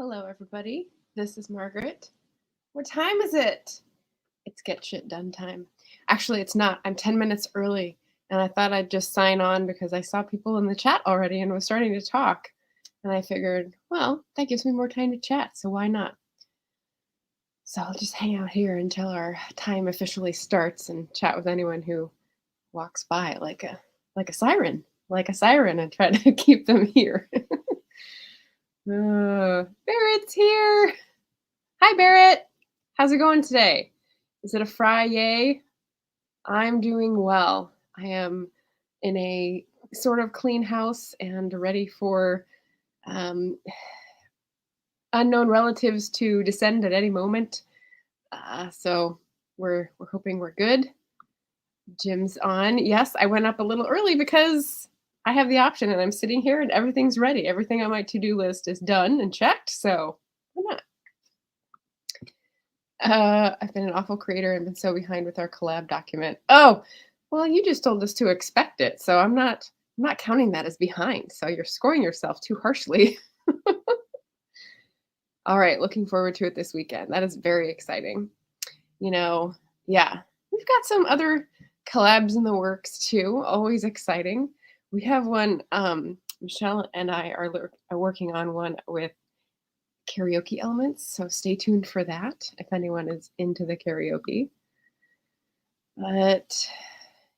Hello, everybody. This is Margaret. What time is it? It's get shit done time. Actually, it's not. I'm 10 minutes early, and I thought I'd just sign on because I saw people in the chat already and was starting to talk. And I figured, well, that gives me more time to chat, so why not? So I'll just hang out here until our time officially starts and chat with anyone who walks by like a siren, and try to keep them here. Barrett's here. Hi, Barrett. How's it going today? Is it a Friday? I'm doing well. I am in a sort of clean house and ready for unknown relatives to descend at any moment. So we're hoping we're good. Jim's on. Yes, I went up a little early because I have the option and I'm sitting here and everything's ready. Everything on my to-do list is done and checked, so why not? I've been an awful creator and been so behind with our collab document. Oh, well, you just told us to expect it, so I'm not counting that as behind. So you're scoring yourself too harshly. All right, looking forward to it this weekend. That is very exciting. Yeah, we've got some other collabs in the works too. Always exciting. We have one. Michelle and I are working on one with karaoke elements, so stay tuned for that if anyone is into the karaoke. But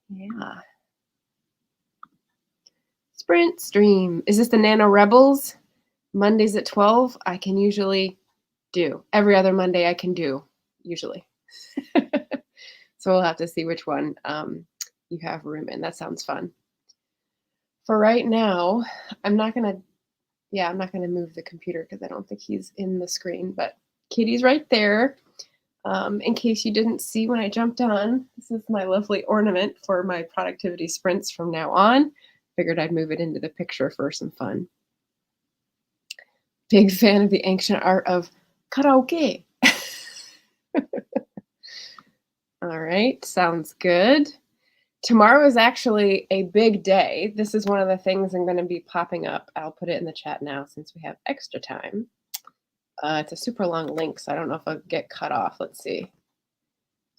yeah, sprint stream. Is this the NaNo Rebels? Mondays at 12. I can usually do. Every other Monday I can do usually. So we'll have to see which one you have room in. That sounds fun. For right now, I'm not gonna move the computer because I don't think he's in the screen, but Kitty's right there. In case you didn't see when I jumped on, this is my lovely ornament for my productivity sprints from now on. Figured I'd move it into the picture for some fun. Big fan of the ancient art of karaoke. All right, sounds good. Tomorrow is actually a big day. This is one of the things I'm going to be popping up. I'll put it in the chat now since we have extra time. It's a super long link, so I don't know if I'll get cut off. Let's see.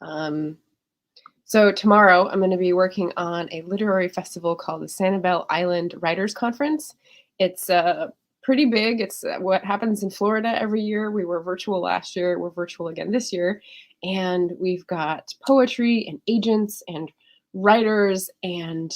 So tomorrow I'm going to be working on a literary festival called the Sanibel Island Writers Conference. It's pretty big. It's what happens in Florida every year. We were virtual last year. We're virtual again this year. And we've got poetry and agents and writers and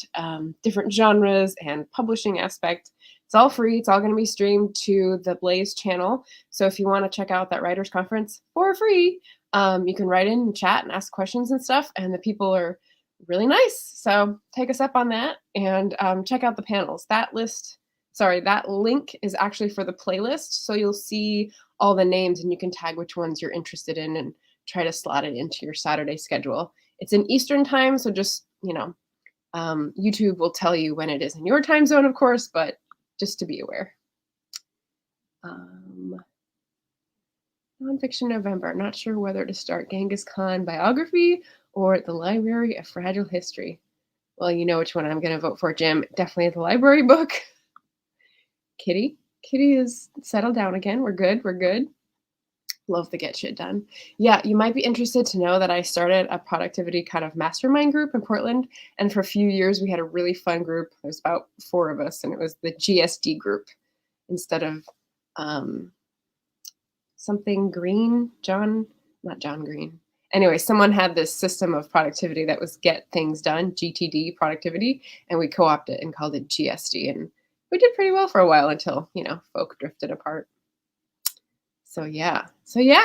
different genres and publishing aspect. It's all free. It's all going to be streamed to the Blaze channel. So if you want to check out that writers conference for free, you can write in and chat and ask questions and stuff. And the people are really nice. So take us up on that and check out the panels. That link is actually for the playlist. So you'll see all the names and you can tag which ones you're interested in and try to slot it into your Saturday schedule. It's in Eastern time, so just, YouTube will tell you when it is in your time zone, of course, but just to be aware. Nonfiction November. Not sure whether to start Genghis Khan biography or The Library of Fragile History. Well, you know which one I'm going to vote for, Jim. Definitely the library book. Kitty is settled down again. We're good. Love the get shit done. Yeah, you might be interested to know that I started a productivity kind of mastermind group in Portland. And for a few years, we had a really fun group. There's about 4 of us, and it was the GSD group instead of something Green, not John Green. Anyway, someone had this system of productivity that was get things done, GTD productivity, and we co-opted it and called it GSD. And we did pretty well for a while until, folk drifted apart. So yeah,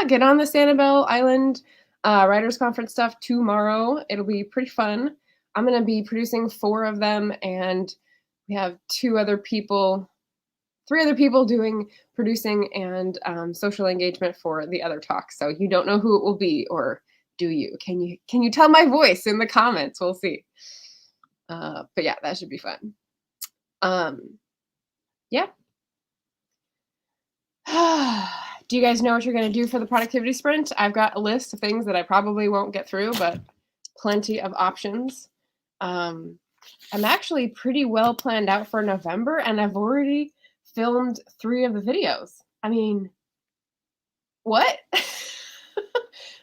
get on the Sanibel Island Writers Conference stuff tomorrow. It'll be pretty fun. I'm going to be producing 4 of them, and we have 3 other people doing producing and social engagement for the other talks. So you don't know who it will be, or do you? Can you tell my voice in the comments? We'll see. But yeah, that should be fun. Yeah. Do you guys know what you're going to do for the productivity sprint? I've got a list of things that I probably won't get through, but plenty of options. I'm actually pretty well planned out for November, and I've already filmed 3 of the videos. I mean, What?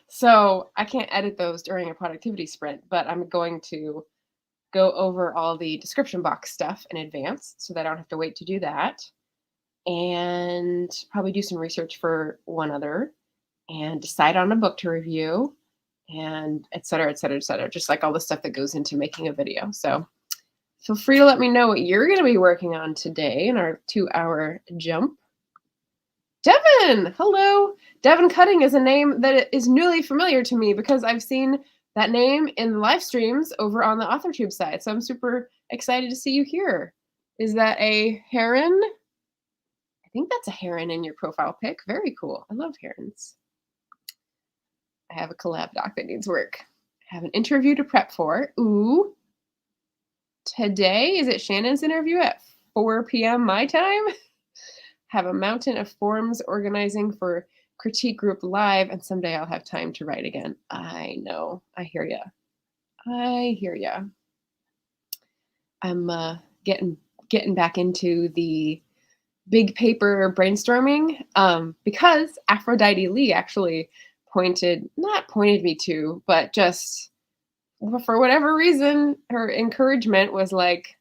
So I can't edit those during a productivity sprint, but I'm going to go over all the description box stuff in advance so that I don't have to wait to do that. And probably do some research for one other and decide on a book to review and et cetera, et cetera, et cetera. Just like all the stuff that goes into making a video. So feel free to let me know what you're going to be working on today in our 2-hour jump. Devin, hello. Devin Cutting is a name that is newly familiar to me because I've seen that name in the live streams over on the AuthorTube side. So I'm super excited to see you here. Is that a heron? I think that's a heron in your profile pic. Very cool. I love herons. I have a collab doc that needs work. I have an interview to prep for. Ooh. Today, is it Shannon's interview at 4 p.m. my time? Have a mountain of forms organizing for Critique Group Live, and someday I'll have time to write again. I know. I hear ya. I hear ya. I'm getting back into the big paper brainstorming because Aphrodite Lee actually not pointed me to, but just for whatever reason, her encouragement was like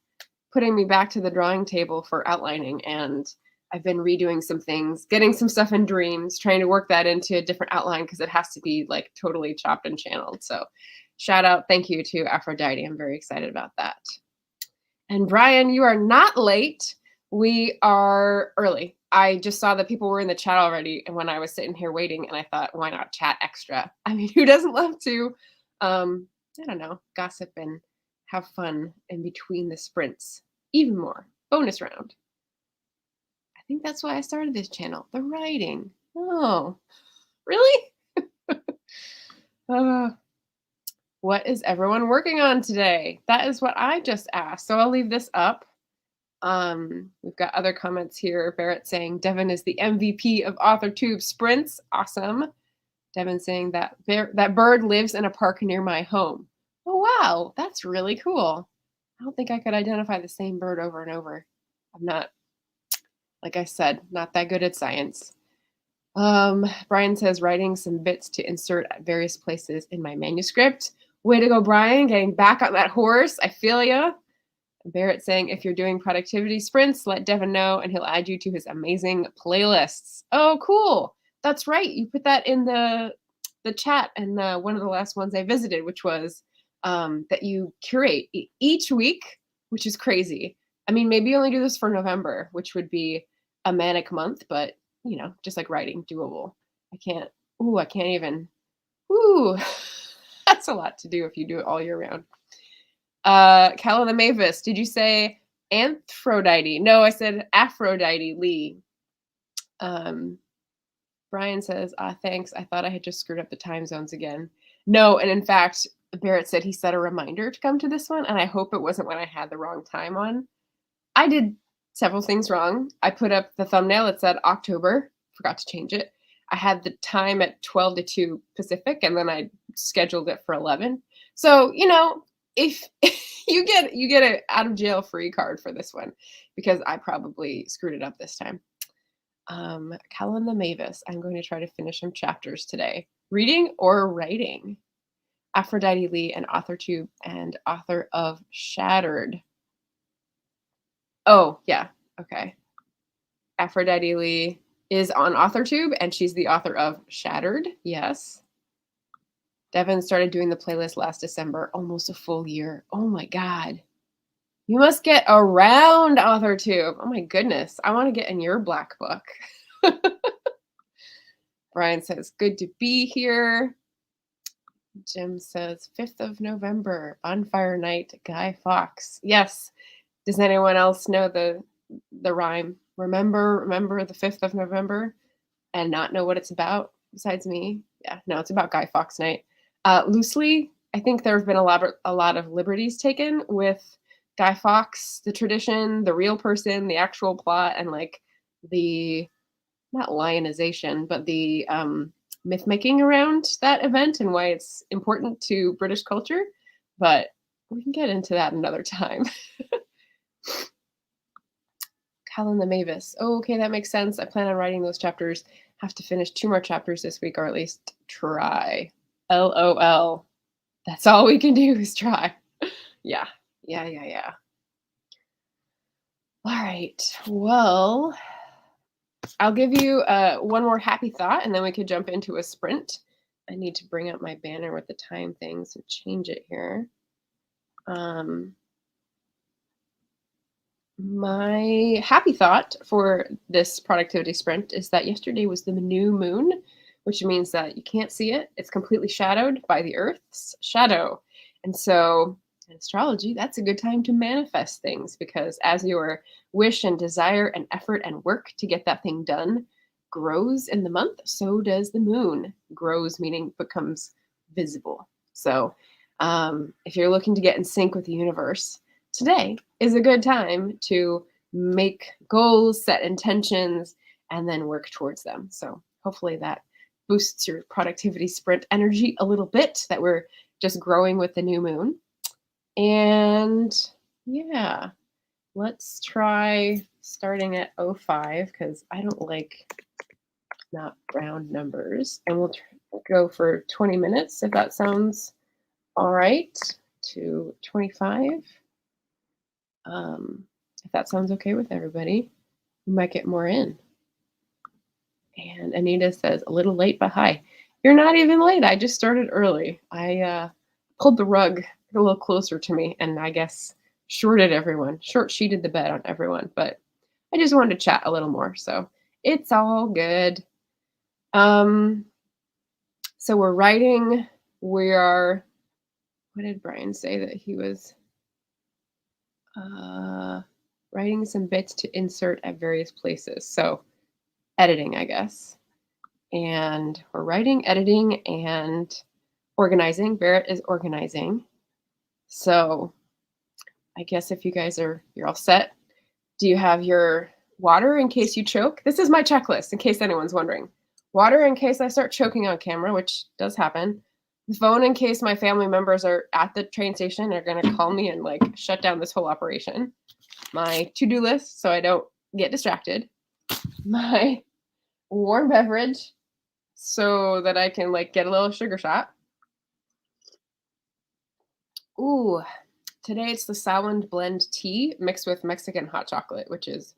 putting me back to the drawing table for outlining. And I've been redoing some things, getting some stuff in Dreams, trying to work that into a different outline because it has to be like totally chopped and channeled. So shout out, thank you to Aphrodite. I'm very excited about that. And Brian, you are not late. We are early. I just saw that people were in the chat already. And when I was sitting here waiting, and I thought, why not chat extra? I mean, who doesn't love to, I don't know, gossip and have fun in between the sprints? Even more. Bonus round. I think that's why I started this channel. The writing. Oh, really? What is everyone working on today? That is what I just asked. So I'll leave this up. We've got other comments here. Barrett saying Devin is the MVP of AuthorTube sprints. Awesome. Devin saying that that bird lives in a park near my home. Oh, wow. That's really cool. I don't think I could identify the same bird over and over. I'm not, like I said, not that good at science. Brian says writing some bits to insert at various places in my manuscript. Way to go, Brian, getting back on that horse. I feel ya. Barrett saying, if you're doing productivity sprints, let Devin know and he'll add you to his amazing playlists. Oh, cool. That's right. You put that in the chat and one of the last ones I visited, which was that you curate each week, which is crazy. I mean, maybe you only do this for November, which would be a manic month, but you know, just like writing, doable. I can't even. Ooh, that's a lot to do if you do it all year round. Cal the Mavis, did you say Aphrodite? No, I said Aphrodite Lee. Brian says, thanks. I thought I had just screwed up the time zones again. No, and in fact, Barrett said he set a reminder to come to this one, and I hope it wasn't when I had the wrong time on. I did several things wrong. I put up the thumbnail. It said October. Forgot to change it. I had the time at 12 to 2 Pacific, and then I scheduled it for 11. So, you know, if you get an out of jail free card for this one, because I probably screwed it up this time. Callan the Mavis, I'm going to try to finish some chapters today. Reading or writing? Aphrodite Lee, and AuthorTube and author of Shattered. Oh, yeah. Okay. Aphrodite Lee is on AuthorTube, and she's the author of Shattered. Yes. Devin started doing the playlist last December, almost a full year. Oh my God. You must get around AuthorTube. Oh my goodness. I want to get in your black book. Brian says, good to be here. Jim says, 5th of November, Bonfire Night, Guy Fawkes. Yes. Does anyone else know the rhyme? Remember the 5th of November and not know what it's about besides me? Yeah, no, it's about Guy Fawkes Night. Loosely, I think there have been a lot of liberties taken with Guy Fawkes, the tradition, the real person, the actual plot, and like the, not lionization, but the myth making around that event and why it's important to British culture. But we can get into that another time. Callan the Mavis. Oh, okay, that makes sense. I plan on writing those chapters have to finish 2 more chapters this week, or at least try. LOL. That's all we can do is try. Yeah. Yeah, yeah, yeah. All right. Well, I'll give you one more happy thought, and then we could jump into a sprint. I need to bring up my banner with the time thing, so change it here. My happy thought for this productivity sprint is that yesterday was the new moon, which means that you can't see it. It's completely shadowed by the Earth's shadow. And so in astrology, that's a good time to manifest things, because as your wish and desire and effort and work to get that thing done grows in the month, so does the moon. Grows meaning becomes visible. So if you're looking to get in sync with the universe, today is a good time to make goals, set intentions, and then work towards them. So hopefully that boosts your productivity sprint energy a little bit, that we're just growing with the new moon. And yeah, let's try starting at 05, because I don't like not round numbers. And we'll go for 20 minutes, if that sounds all right, to 25. If that sounds okay with everybody, we might get more in. And Anita says, a little late, but hi. You're not even late. I just started early. I pulled the rug a little closer to me, and I guess short sheeted the bed on everyone. But I just wanted to chat a little more, so it's all good. So we're writing. We are. What did Brian say that he was? Writing some bits to insert at various places. So editing, I guess. And we're writing, editing, and organizing. Barrett is organizing. So I guess if you guys you're all set. Do you have your water in case you choke? This is my checklist, in case anyone's wondering. Water in case I start choking on camera, which does happen. The phone in case my family members are at the train station and are going to call me and like shut down this whole operation. My to-do list so I don't get distracted. My warm beverage so that I can like get a little sugar shot. Ooh, today it's the Sowand blend tea mixed with Mexican hot chocolate, which is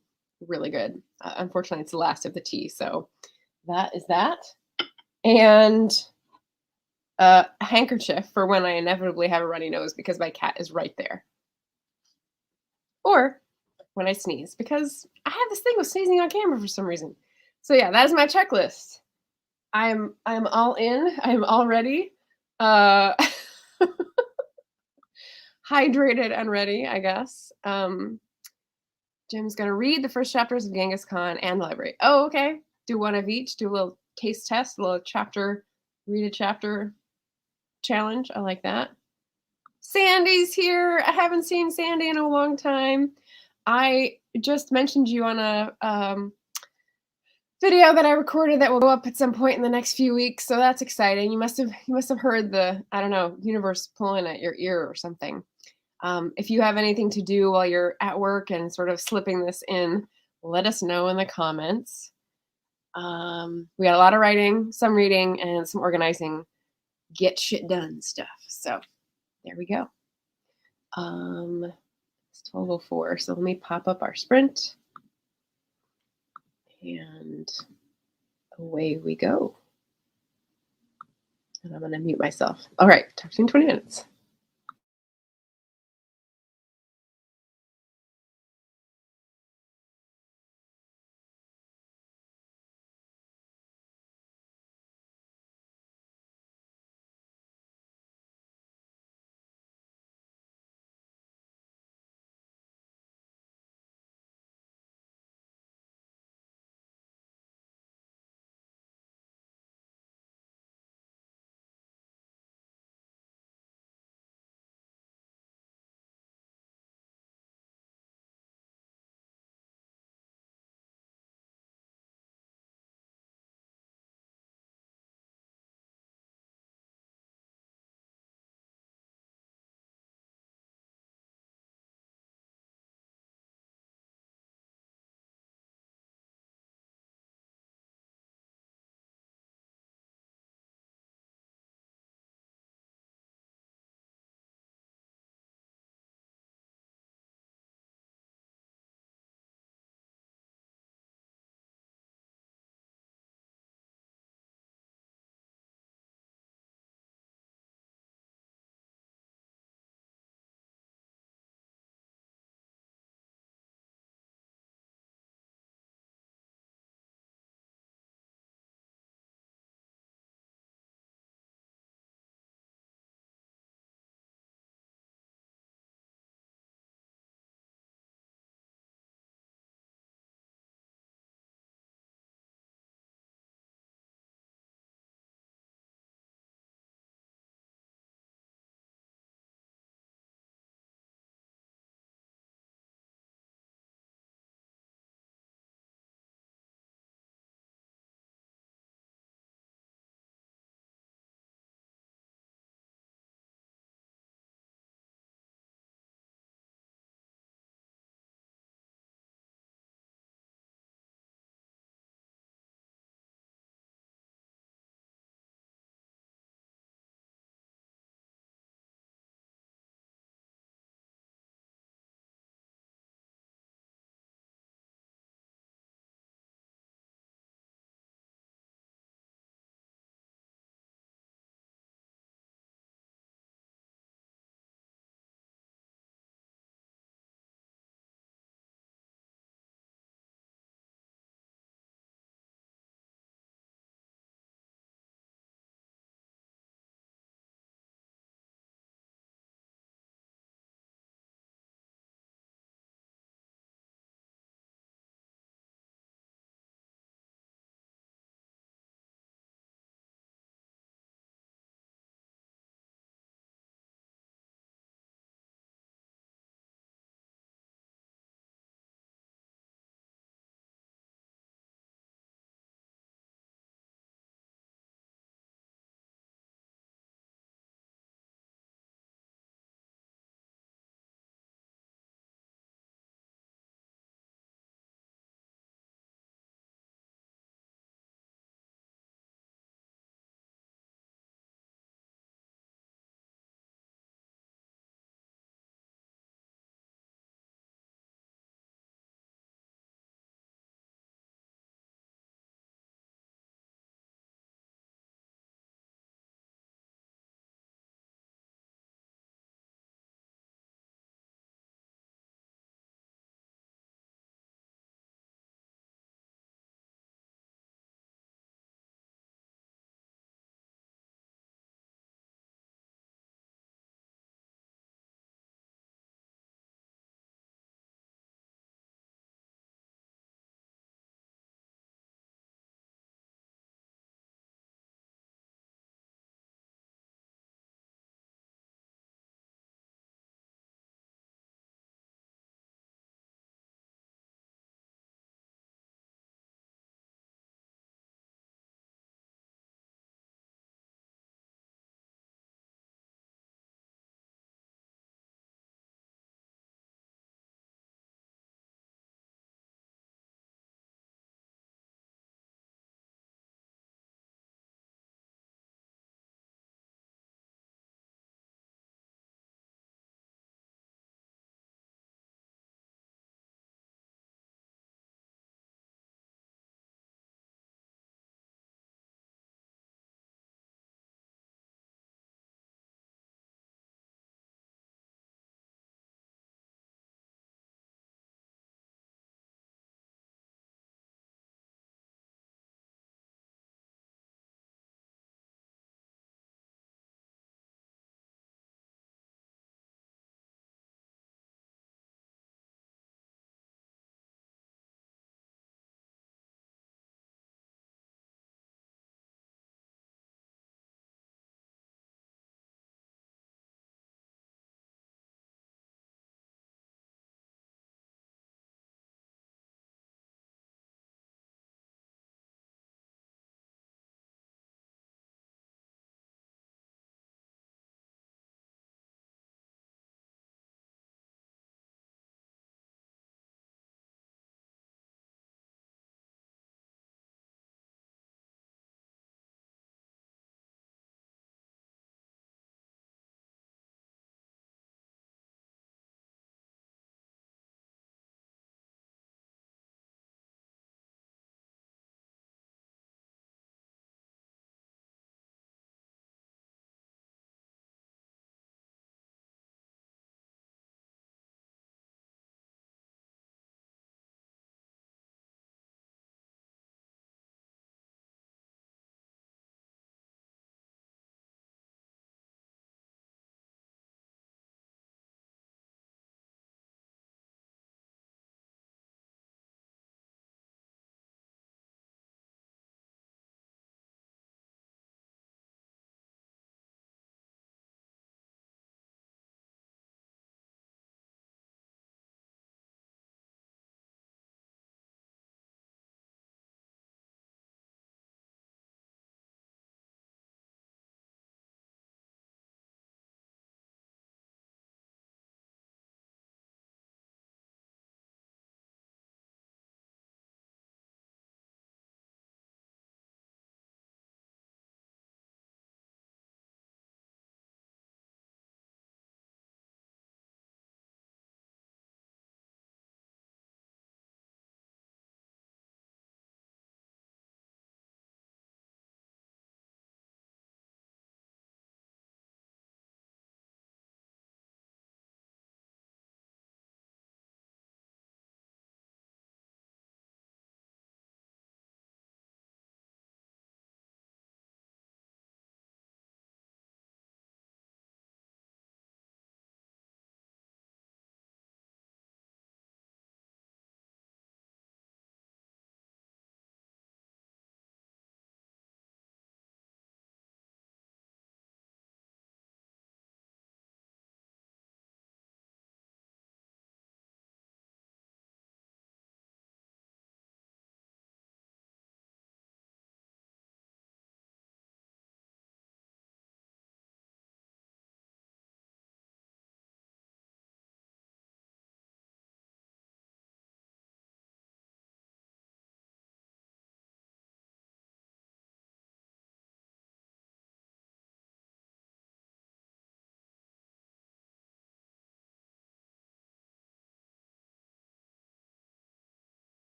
really good. Unfortunately, it's the last of the tea, so that is that. And a handkerchief for when I inevitably have a runny nose, because my cat is right there. Or when I sneeze, because I have this thing with sneezing on camera for some reason. So yeah, that is my checklist. I'm all in. I'm all ready. Hydrated and ready, I guess. Jim's gonna read the first chapters of Genghis Khan and Library. Oh, okay. Do one of each. Do a little taste test, a little chapter, read a chapter challenge. I like that. Sandy's here. I haven't seen Sandy in a long time. I just mentioned you on a video that I recorded that will go up at some point in the next few weeks. So that's exciting. You must have heard the, I don't know, universe pulling at your ear or something. If you have anything to do while you're at work and sort of slipping this in, let us know in the comments. We got a lot of writing, some reading, and some organizing, get shit done stuff. So there we go. It's 12:04, so let me pop up our sprint. And away we go. And I'm going to mute myself. All right, talk to you in 20 minutes.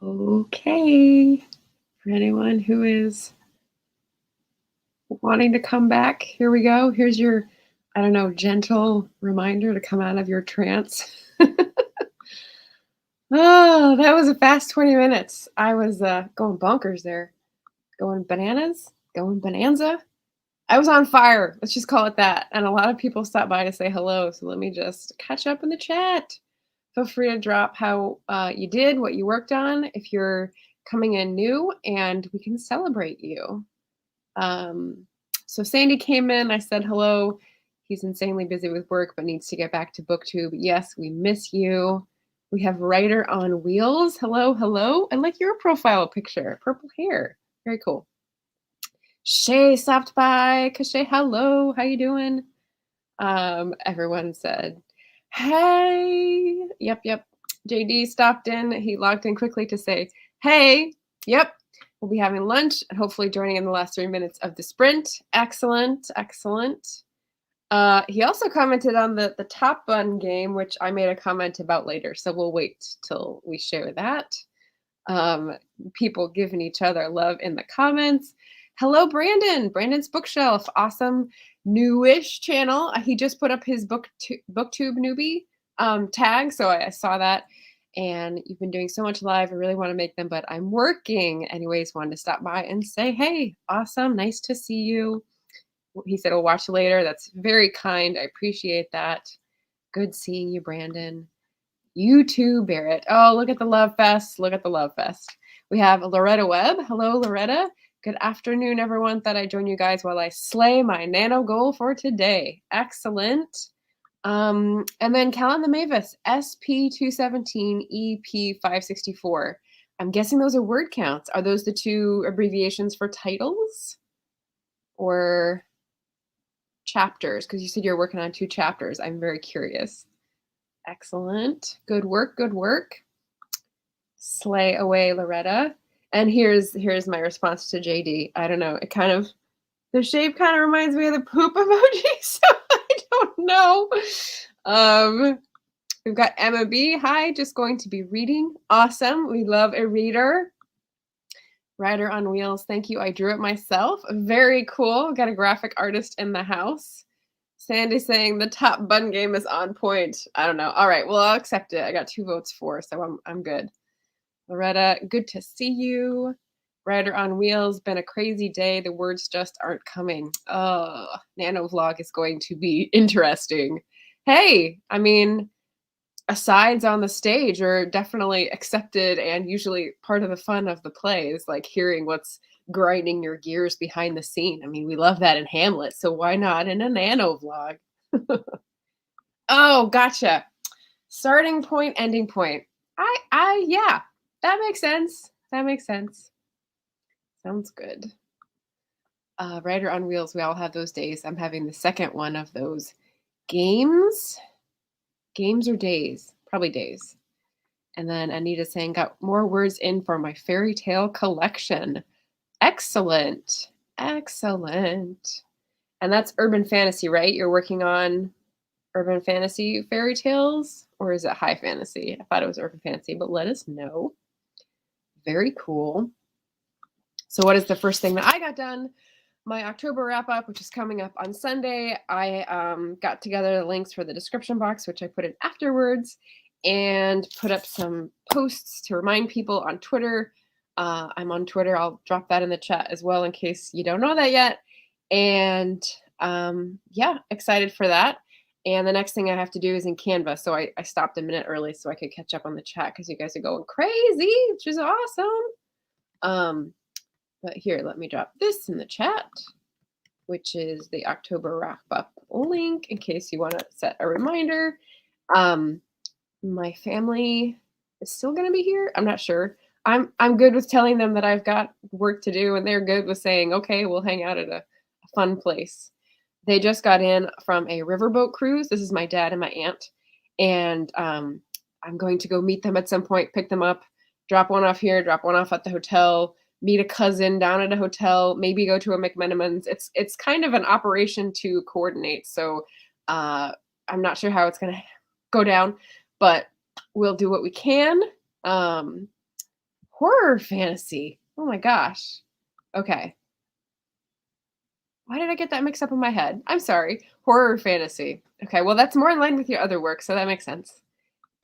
Okay. For anyone who is wanting to come back, here we go. Here's your, I don't know, gentle reminder to come out of your trance. Oh, that was a fast 20 minutes. I was going bonkers there. Going bananas, going bonanza. I was on fire. Let's just call it that. And a lot of people stopped by to say hello. So let me just catch up in the chat. Feel free to drop how you did, what you worked on, if you're coming in new, and we can celebrate you. So Sandy came in. I said hello. He's insanely busy with work, but needs to get back to BookTube. Yes, we miss you. We have Writer on Wheels. Hello, hello. I like your profile picture. Purple hair. Very cool. Shay stopped by. Shay, hello. How you doing? Everyone said, hey. Yep. JD stopped in. He logged in quickly to say, hey. Yep. We'll be having lunch and hopefully joining in the last 3 minutes of the sprint. Excellent. He also commented on the Top Bun game, which I made a comment about later. So we'll wait till we share that. People giving each other love in the comments. Hello, Brandon. Brandon's Bookshelf. Awesome newish channel. He just put up his BookTube newbie tag. So I saw that. And you've been doing so much live. I really want to make them, but I'm working. Anyways, wanted to stop by and say, hey, awesome. Nice to see you. He said, I'll watch later. That's very kind. I appreciate that. Good seeing you, Brandon. You too, Barrett. Oh, look at the love fest. Look at the love fest. We have Loretta Webb. Hello, Loretta. Good afternoon, everyone. Thought I'd join you guys while I slay my nano goal for today. Excellent. And then Callan the Mavis, SP217, EP564. I'm guessing those are word counts. Are those the two abbreviations for titles or chapters? Because you said you're working on 2 chapters. I'm very curious. Excellent. Good work. Slay away, Loretta. And here's my response to JD. I don't know. The shape kind of reminds me of the poop emoji, so I don't know. We've got Emma B. Hi, just going to be reading. Awesome. We love a reader. Rider on Wheels. Thank you. I drew it myself. Very cool. Got a graphic artist in the house. Sandy saying the Top Bun game is on point. I don't know. All right. Well, I'll accept it. I got 2 votes for, so I'm good. Loretta, good to see you. Rider on Wheels, been a crazy day. The words just aren't coming. Oh, Nano vlog is going to be interesting. Hey, I mean, asides on the stage are definitely accepted and usually part of the fun of the play is like hearing what's grinding your gears behind the scene. I mean, we love that in Hamlet, so why not in a Nano vlog? Oh, gotcha. Starting point, ending point. Yeah, that makes sense. Sounds good. Rider on Wheels, we all have those days. I'm having the second one of those games. Games or days? Probably days. And then Anita saying, got more words in for my fairy tale collection. Excellent. And that's urban fantasy, right? You're working on urban fantasy fairy tales? Or is it high fantasy? I thought it was urban fantasy, but let us know. Very cool. So what is the first thing that I got done? My October wrap up, which is coming up on Sunday. I got together the links for the description box, which I put in afterwards, and put up some posts to remind people on Twitter. I'm on Twitter. I'll drop that in the chat as well in case you don't know that yet. And yeah, excited for that. And the next thing I have to do is in Canva. So I stopped a minute early so I could catch up on the chat because you guys are going crazy, which is awesome. But here, let me drop this in the chat, which is the October wrap up link in case you want to set a reminder. My family is still going to be here. I'm not sure. I'm good with telling them that I've got work to do, and they're good with saying, okay, we'll hang out at a fun place. They just got in from a riverboat cruise. This is my dad and my aunt. And I'm going to go meet them at some point, pick them up, drop one off here, drop one off at the hotel, meet a cousin down at a hotel, maybe go to a McMenamins. It's kind of an operation to coordinate. So I'm not sure how it's going to go down, but we'll do what we can. Horror fantasy. Oh my gosh. Okay. Why did I get that mixed up in my head? I'm sorry. Horror fantasy. Okay, well, that's more in line with your other work, so that makes sense.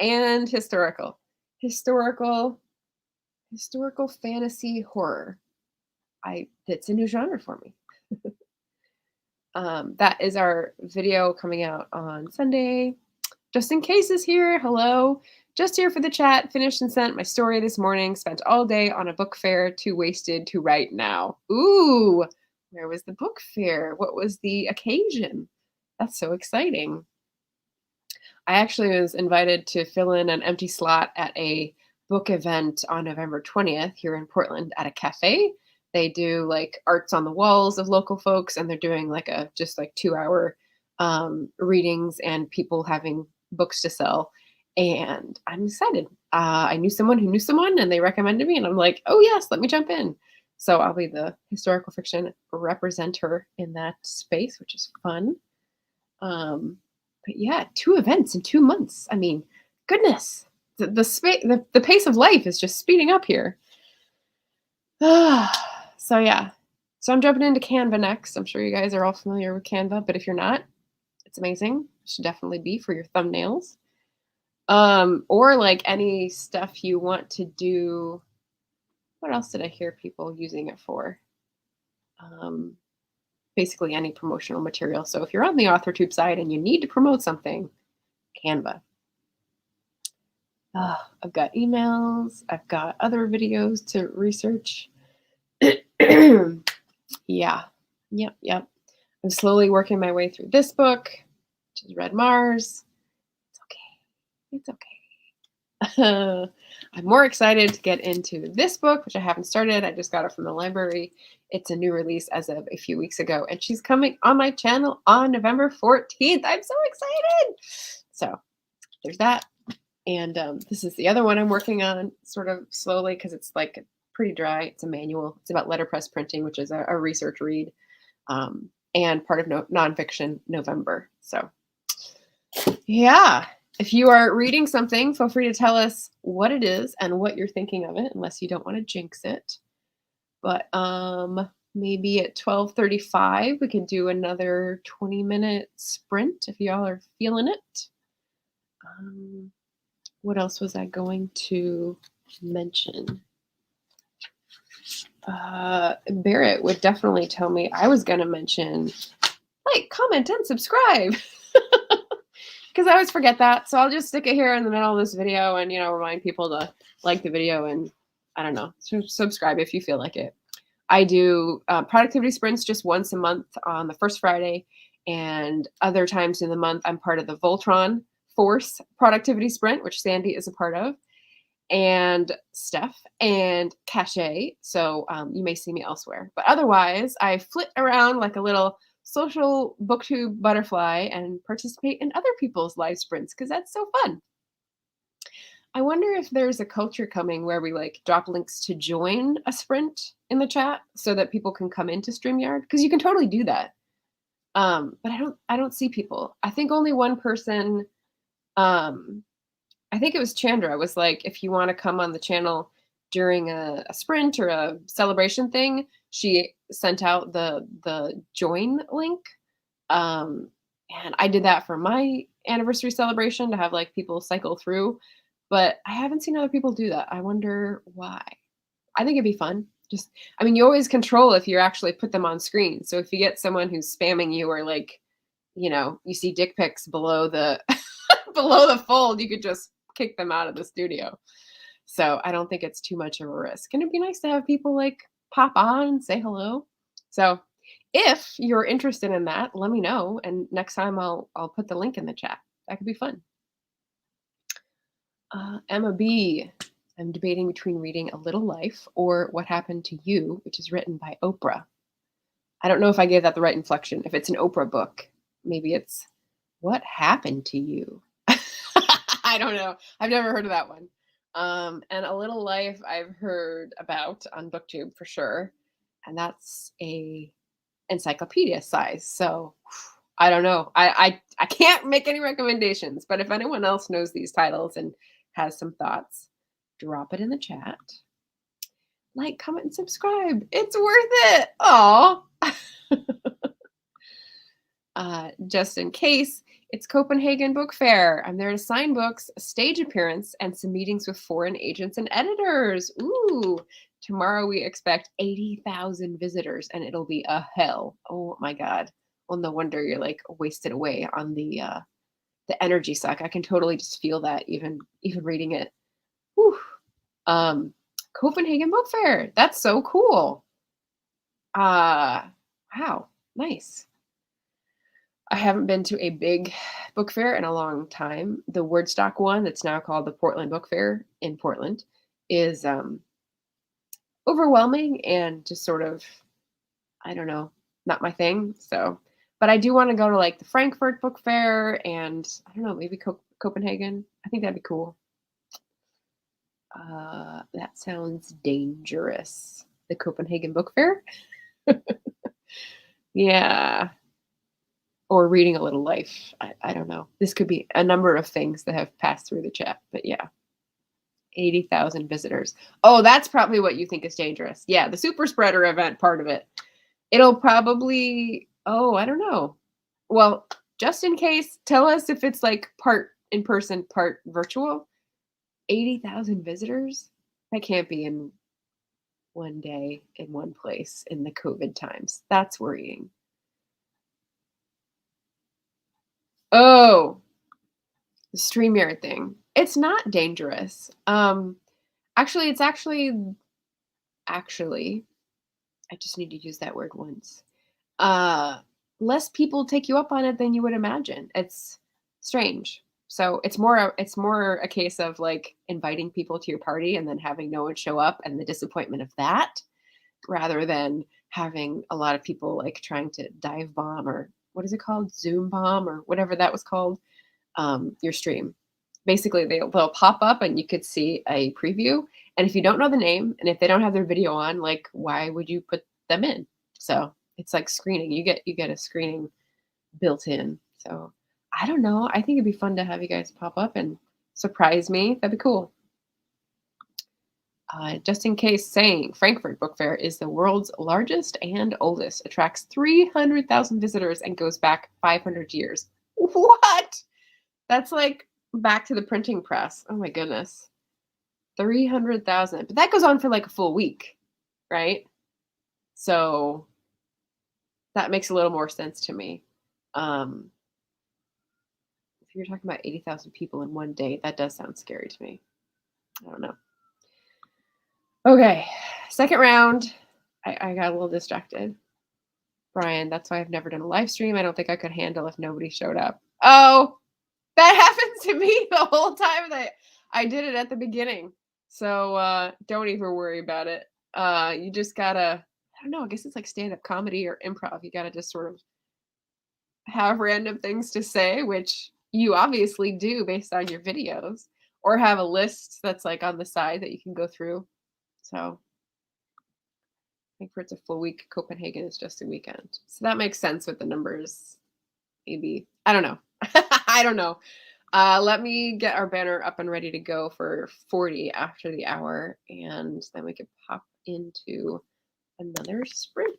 And historical. Historical historical fantasy horror. I That's a new genre for me. That is our video coming out on Sunday. Just in case is here. Hello. Just here for the chat. Finished and sent my story this morning. Spent all day on a book fair. Too wasted to write now. Ooh, where was the book fair? What was the occasion? That's so exciting. I actually was invited to fill in an empty slot at a book event on November 20th here in Portland at a cafe. They do like arts on the walls of local folks, and they're doing like a just like 2 hour readings and people having books to sell. And I'm excited. I knew someone who knew someone, and they recommended me, and I'm like, oh yes, let me jump in. So I'll be the historical fiction representer in that space, which is fun. But yeah, 2 events in 2 months. I mean, goodness, the pace of life is just speeding up here. So yeah, so I'm jumping into Canva next. I'm sure you guys are all familiar with Canva, but if you're not, it's amazing. It should definitely be for your thumbnails. Or like any stuff you want to do. What else did I hear people using it for? Basically any promotional material. So if you're on the AuthorTube side and you need to promote something, Canva. I've got emails. I've got other videos to research. Yeah. Yep. I'm slowly working my way through this book, which is Red Mars. It's okay. I'm more excited to get into this book, which I haven't started. I just got it from the library. It's a new release as of a few weeks ago, and she's coming on my channel on November 14th. I'm so excited. So there's that. And this is the other one I'm working on sort of slowly because it's like pretty dry. It's a manual. It's about letterpress printing, which is a research read, and part of nonfiction November. So yeah. If you are reading something, feel free to tell us what it is and what you're thinking of it, unless you don't want to jinx it. But maybe at 12:35 we could do another 20-minute sprint if y'all are feeling it. What else was I going to mention? Barrett would definitely tell me I was going to mention like, comment, and subscribe. Because I always forget that. So I'll just stick it here in the middle of this video and, remind people to like the video and, I don't know, subscribe if you feel like it. I do productivity sprints just once a month on the first Friday, and other times in the month, I'm part of the Voltron Force productivity sprint, which Sandy is a part of, and Steph and Cache. So you may see me elsewhere. But otherwise, I flit around like a little social booktube butterfly and participate in other people's live sprints because that's so fun. I wonder if there's a culture coming where we like drop links to join a sprint in the chat so that people can come into StreamYard, because you can totally do that. But I don't see people. I think only one person, I think it was Chandra, was like, if you want to come on the channel during a sprint or a celebration thing, she sent out the join link. And I did that for my anniversary celebration to have like people cycle through, but I haven't seen other people do that. I wonder why. I think it'd be fun. You always control if you actually put them on screen. So if you get someone who's spamming you, or like, you see dick pics below the below the fold, you could just kick them out of the studio. So I don't think it's too much of a risk. And it'd be nice to have people like pop on and say hello. So if you're interested in that, let me know. And next time I'll put the link in the chat. That could be fun. Emma B. I'm debating between reading A Little Life or What Happened to You, which is written by Oprah. I don't know if I gave that the right inflection. If it's an Oprah book, maybe it's What Happened to You. I don't know. I've never heard of that one. And A Little Life I've heard about on BookTube for sure. And that's a encyclopedia size. So I don't know. I can't make any recommendations, but if anyone else knows these titles and has some thoughts, drop it in the chat. Like, comment, and subscribe. It's worth it. Aw. Just in case, it's Copenhagen Book Fair. I'm there to sign books, a stage appearance, and some meetings with foreign agents and editors. Ooh, tomorrow we expect 80,000 visitors, and it'll be a hell. Oh my God. Well, no wonder you're like wasted away on the energy suck. I can totally just feel that even reading it. Whew. Um, Copenhagen Book Fair. That's so cool. Uh, wow, nice. I haven't been to a big book fair in a long time. The Woodstock one, that's now called the Portland Book Fair in Portland, is overwhelming and just sort of, I don't know, not my thing. So, but I do want to go to like the Frankfurt Book Fair and I don't know, maybe Copenhagen. I think that'd be cool. That sounds dangerous. The Copenhagen Book Fair? Yeah. Or reading a little life. I don't know. This could be a number of things that have passed through the chat, but yeah, 80,000 visitors. Oh, that's probably what you think is dangerous. Yeah, the super spreader event part of it. It'll probably, oh, I don't know. Well, just in case, tell us if it's like part in person, part virtual. 80,000 visitors? That can't be in one day in one place in the COVID times. That's worrying. Oh, the StreamYard thing. It's not dangerous. Actually, it's actually, I just need to use that word once. Uh, Less people take you up on it than you would imagine. It's strange. So it's more a case of like inviting people to your party and then having no one show up and the disappointment of that, rather than having a lot of people like trying to dive bomb or what is it called? Zoom bomb or whatever that was called, your stream. Basically, they'll pop up and you could see a preview. And if you don't know the name and if they don't have their video on, like why would you put them in? So it's like screening. You get a screening built in. So I don't know. I think it'd be fun to have you guys pop up and surprise me. That'd be cool. Just in case, saying Frankfurt Book Fair is the world's largest and oldest, attracts 300,000 visitors and goes back 500 years. What? That's like back to the printing press. Oh my goodness. 300,000. But that goes on for like a full week, right? So that makes a little more sense to me. Um, if you're talking about 80,000 people in one day, that does sound scary to me. I don't know. Okay, second round. I got a little distracted. Brian, that's why I've never done a live stream. I don't think I could handle if nobody showed up. Oh, that happens to me the whole time that I did it at the beginning. So don't even worry about it. You just gotta, I don't know, I guess it's like stand-up comedy or improv. You gotta just sort of have random things to say, which you obviously do based on your videos, or have a list that's like on the side that you can go through. So I think for it's a full week, Copenhagen is just a weekend. So that makes sense with the numbers. Maybe. I don't know. I don't know. Let me get our banner up and ready to go for 40 after the hour, and then we could pop into another sprint.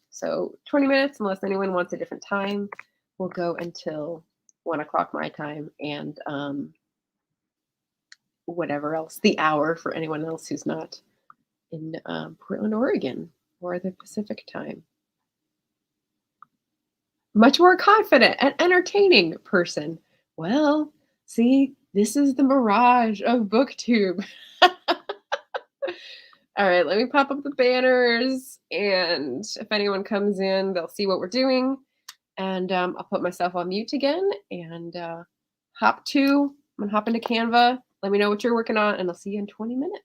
So 20 minutes, unless anyone wants a different time, we'll go until 1 o'clock my time, and whatever else, the hour for anyone else who's not in Portland, Oregon, or the Pacific time. Much more confident and entertaining person. Well, see, this is the mirage of BookTube. All right, let me pop up the banners, and if anyone comes in, they'll see what we're doing. And I'll put myself on mute again and I'm gonna hop into Canva. Let me know what you're working on, and I'll see you in 20 minutes.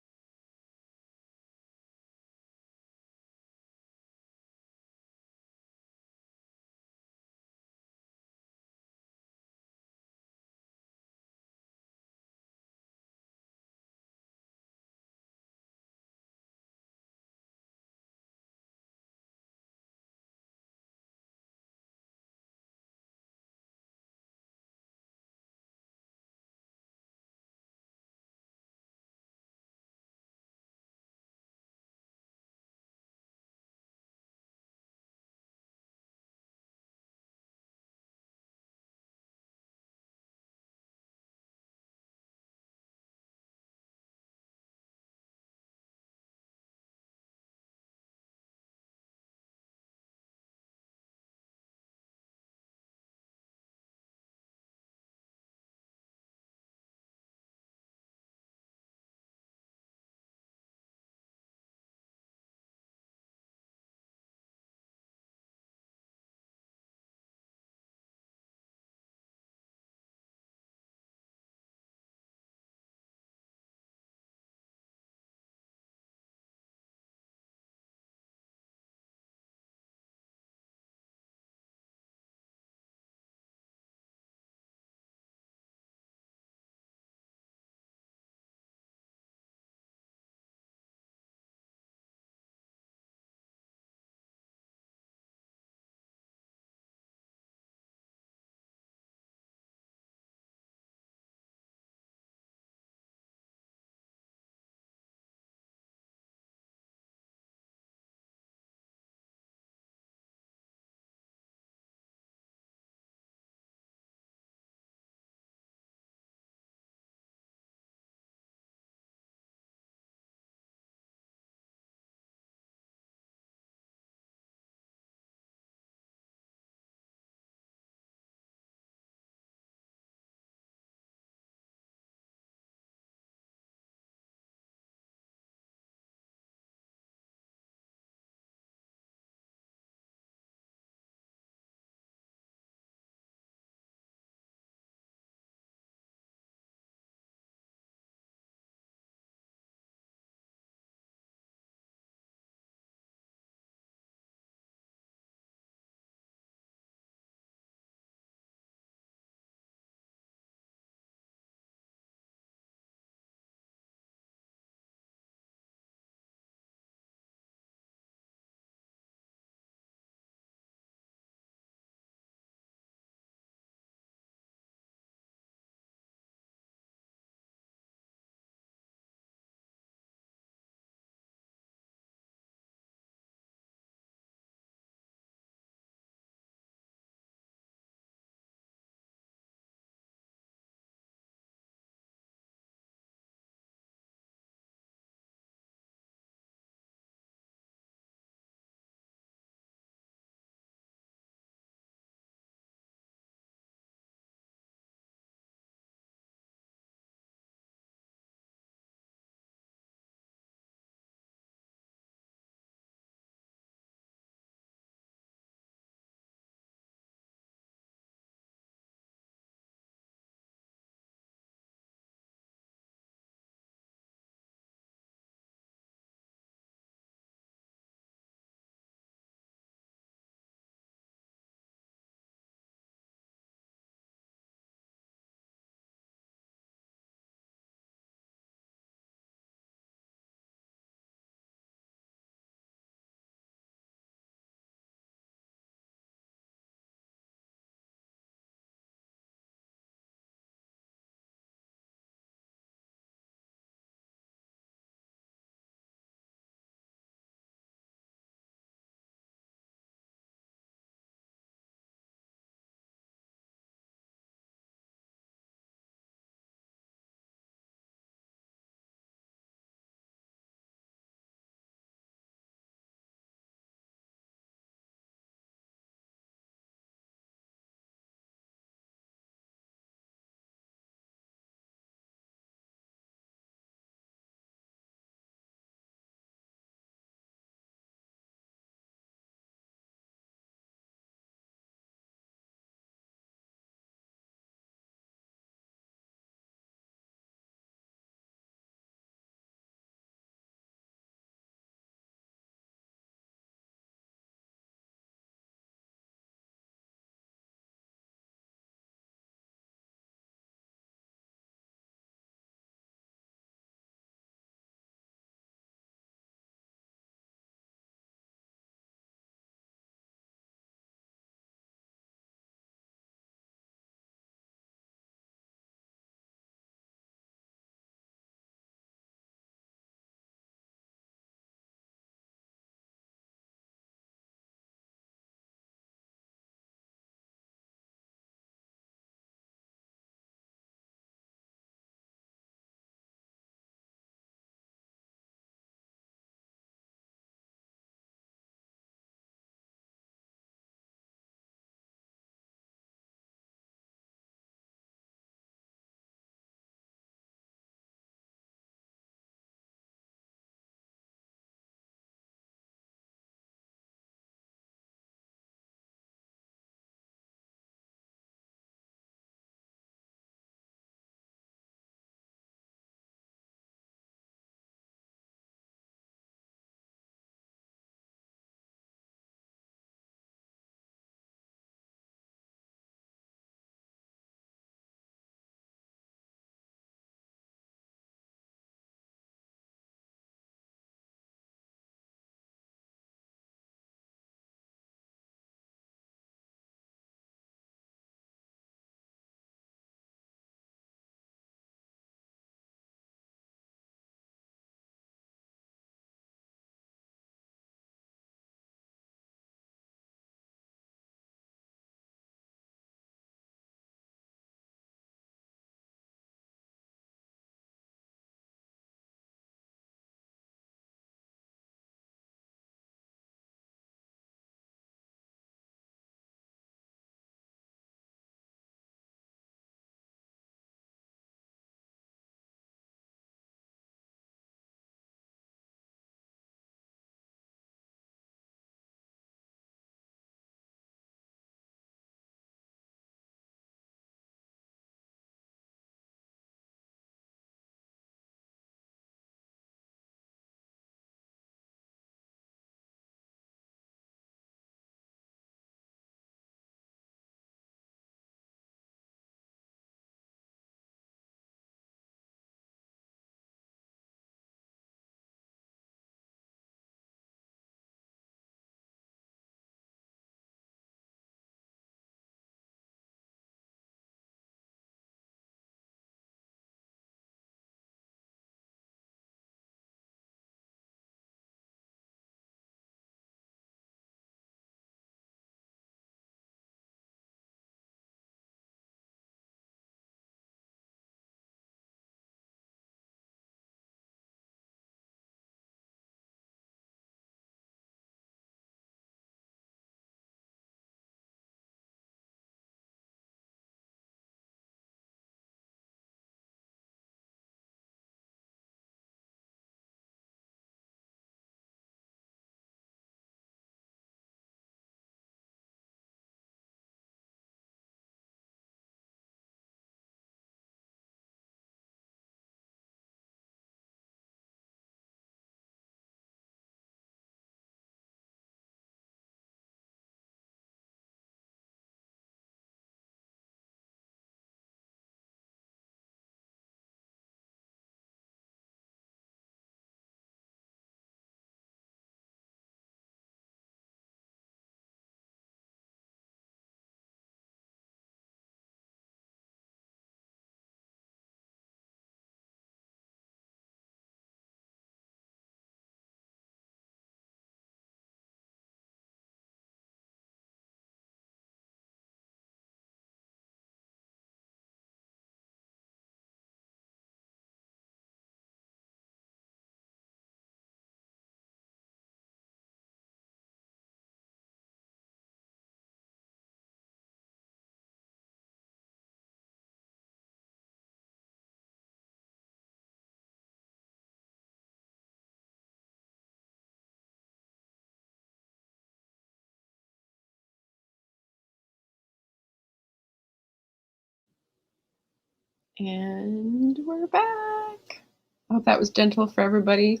And we're back. I hope that was gentle for everybody.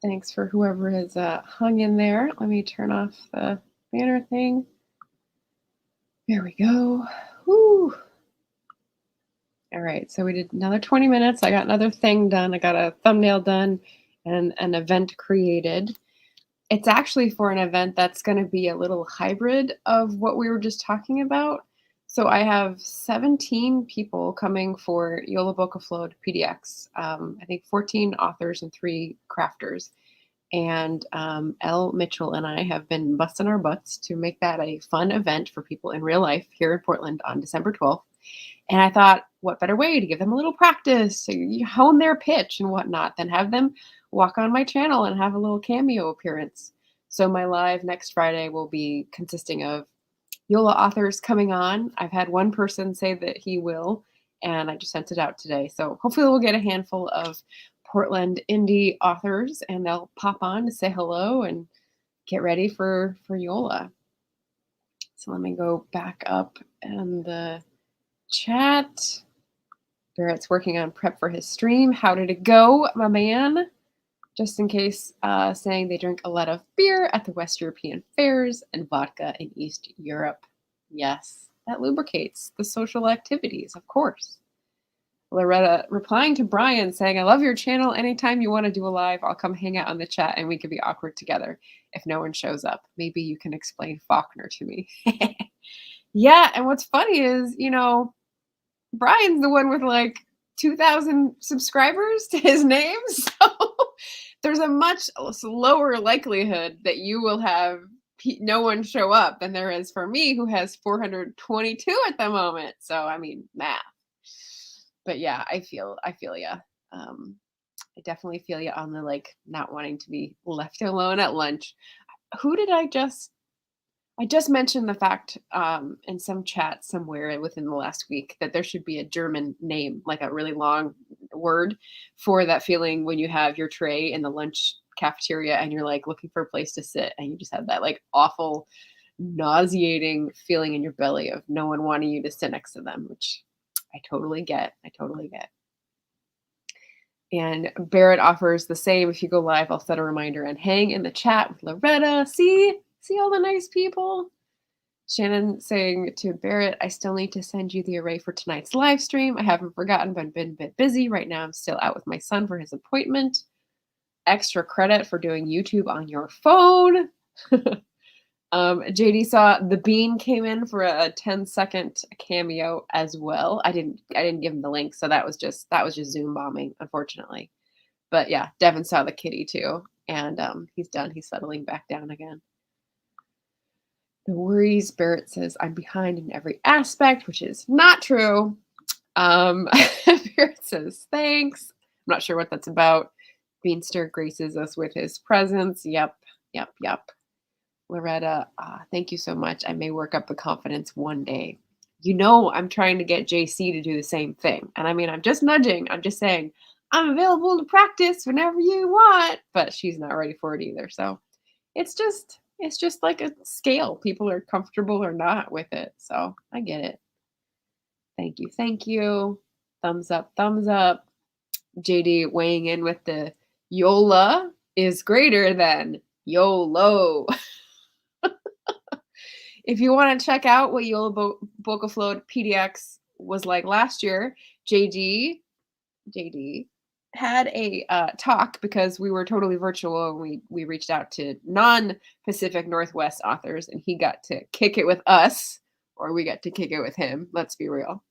Thanks for whoever has hung in there. Let me turn off the banner thing. There we go. Woo. All right, so we did another 20 minutes. I got another thing done. I got a thumbnail done and an event created. It's actually for an event that's going to be a little hybrid of what we were just talking about. So I have 17 people coming for Yola Boca Float PDX. I think 14 authors and 3 crafters. And Elle Mitchell and I have been busting our butts to make that a fun event for people in real life here in Portland on December 12th. And I thought, what better way to give them a little practice, to hone their pitch and whatnot, than have them walk on my channel and have a little cameo appearance. So my live next Friday will be consisting of Yola authors coming on. I've had one person say that he will, and I just sent it out today. So hopefully we'll get a handful of Portland indie authors, and they'll pop on to say hello and get ready for Yola. So let me go back up in the chat. Barrett's working on prep for his stream. How did it go, my man? Just in case, saying they drink a lot of beer at the West European fairs and vodka in East Europe. Yes, that lubricates the social activities, of course. Loretta replying to Brian saying, I love your channel. Anytime you want to do a live, I'll come hang out on the chat and we could be awkward together if no one shows up. Maybe you can explain Faulkner to me. Yeah, and what's funny is, Brian's the one with like 2,000 subscribers to his name. So there's a much lower likelihood that you will have no one show up than there is for me, who has 422 at the moment. So, I mean, math. But yeah, I feel ya. I definitely feel ya on the not wanting to be left alone at lunch. Who did I just mentioned the fact in some chat somewhere within the last week that there should be a German name, like a really long word for that feeling when you have your tray in the lunch cafeteria and you're like looking for a place to sit and you just have that like awful, nauseating feeling in your belly of no one wanting you to sit next to them, which I totally get. And Barrett offers the same. If you go live, I'll set a reminder and hang in the chat with Loretta. See all the nice people. Shannon saying to Barrett, I still need to send you the array for tonight's live stream. I haven't forgotten, but I've been a bit busy. Right now, I'm still out with my son for his appointment. Extra credit for doing YouTube on your phone. JD saw the Bean came in for a 10-second cameo as well. I didn't give him the link, so that was just Zoom bombing, unfortunately. But yeah, Devin saw the kitty too, and he's done. He's settling back down again. No worries. Barrett says I'm behind in every aspect, which is not true. Barrett says thanks. I'm not sure what that's about. Beanster graces us with his presence. Yep. Loretta, thank you so much. I may work up the confidence one day. I'm trying to get JC to do the same thing. And I mean, I'm just nudging. I'm just saying, I'm available to practice whenever you want. But she's not ready for it either. So it's just like a scale. People are comfortable or not with it. So I get it. Thank you. Thumbs up. JD weighing in with the Yola is greater than YOLO. If you want to check out what Yola Boca Float PDX was like last year, JD had a talk because we were totally virtual and we reached out to non-Pacific Northwest authors and he got to kick it with us, or we got to kick it with him. Let's be real.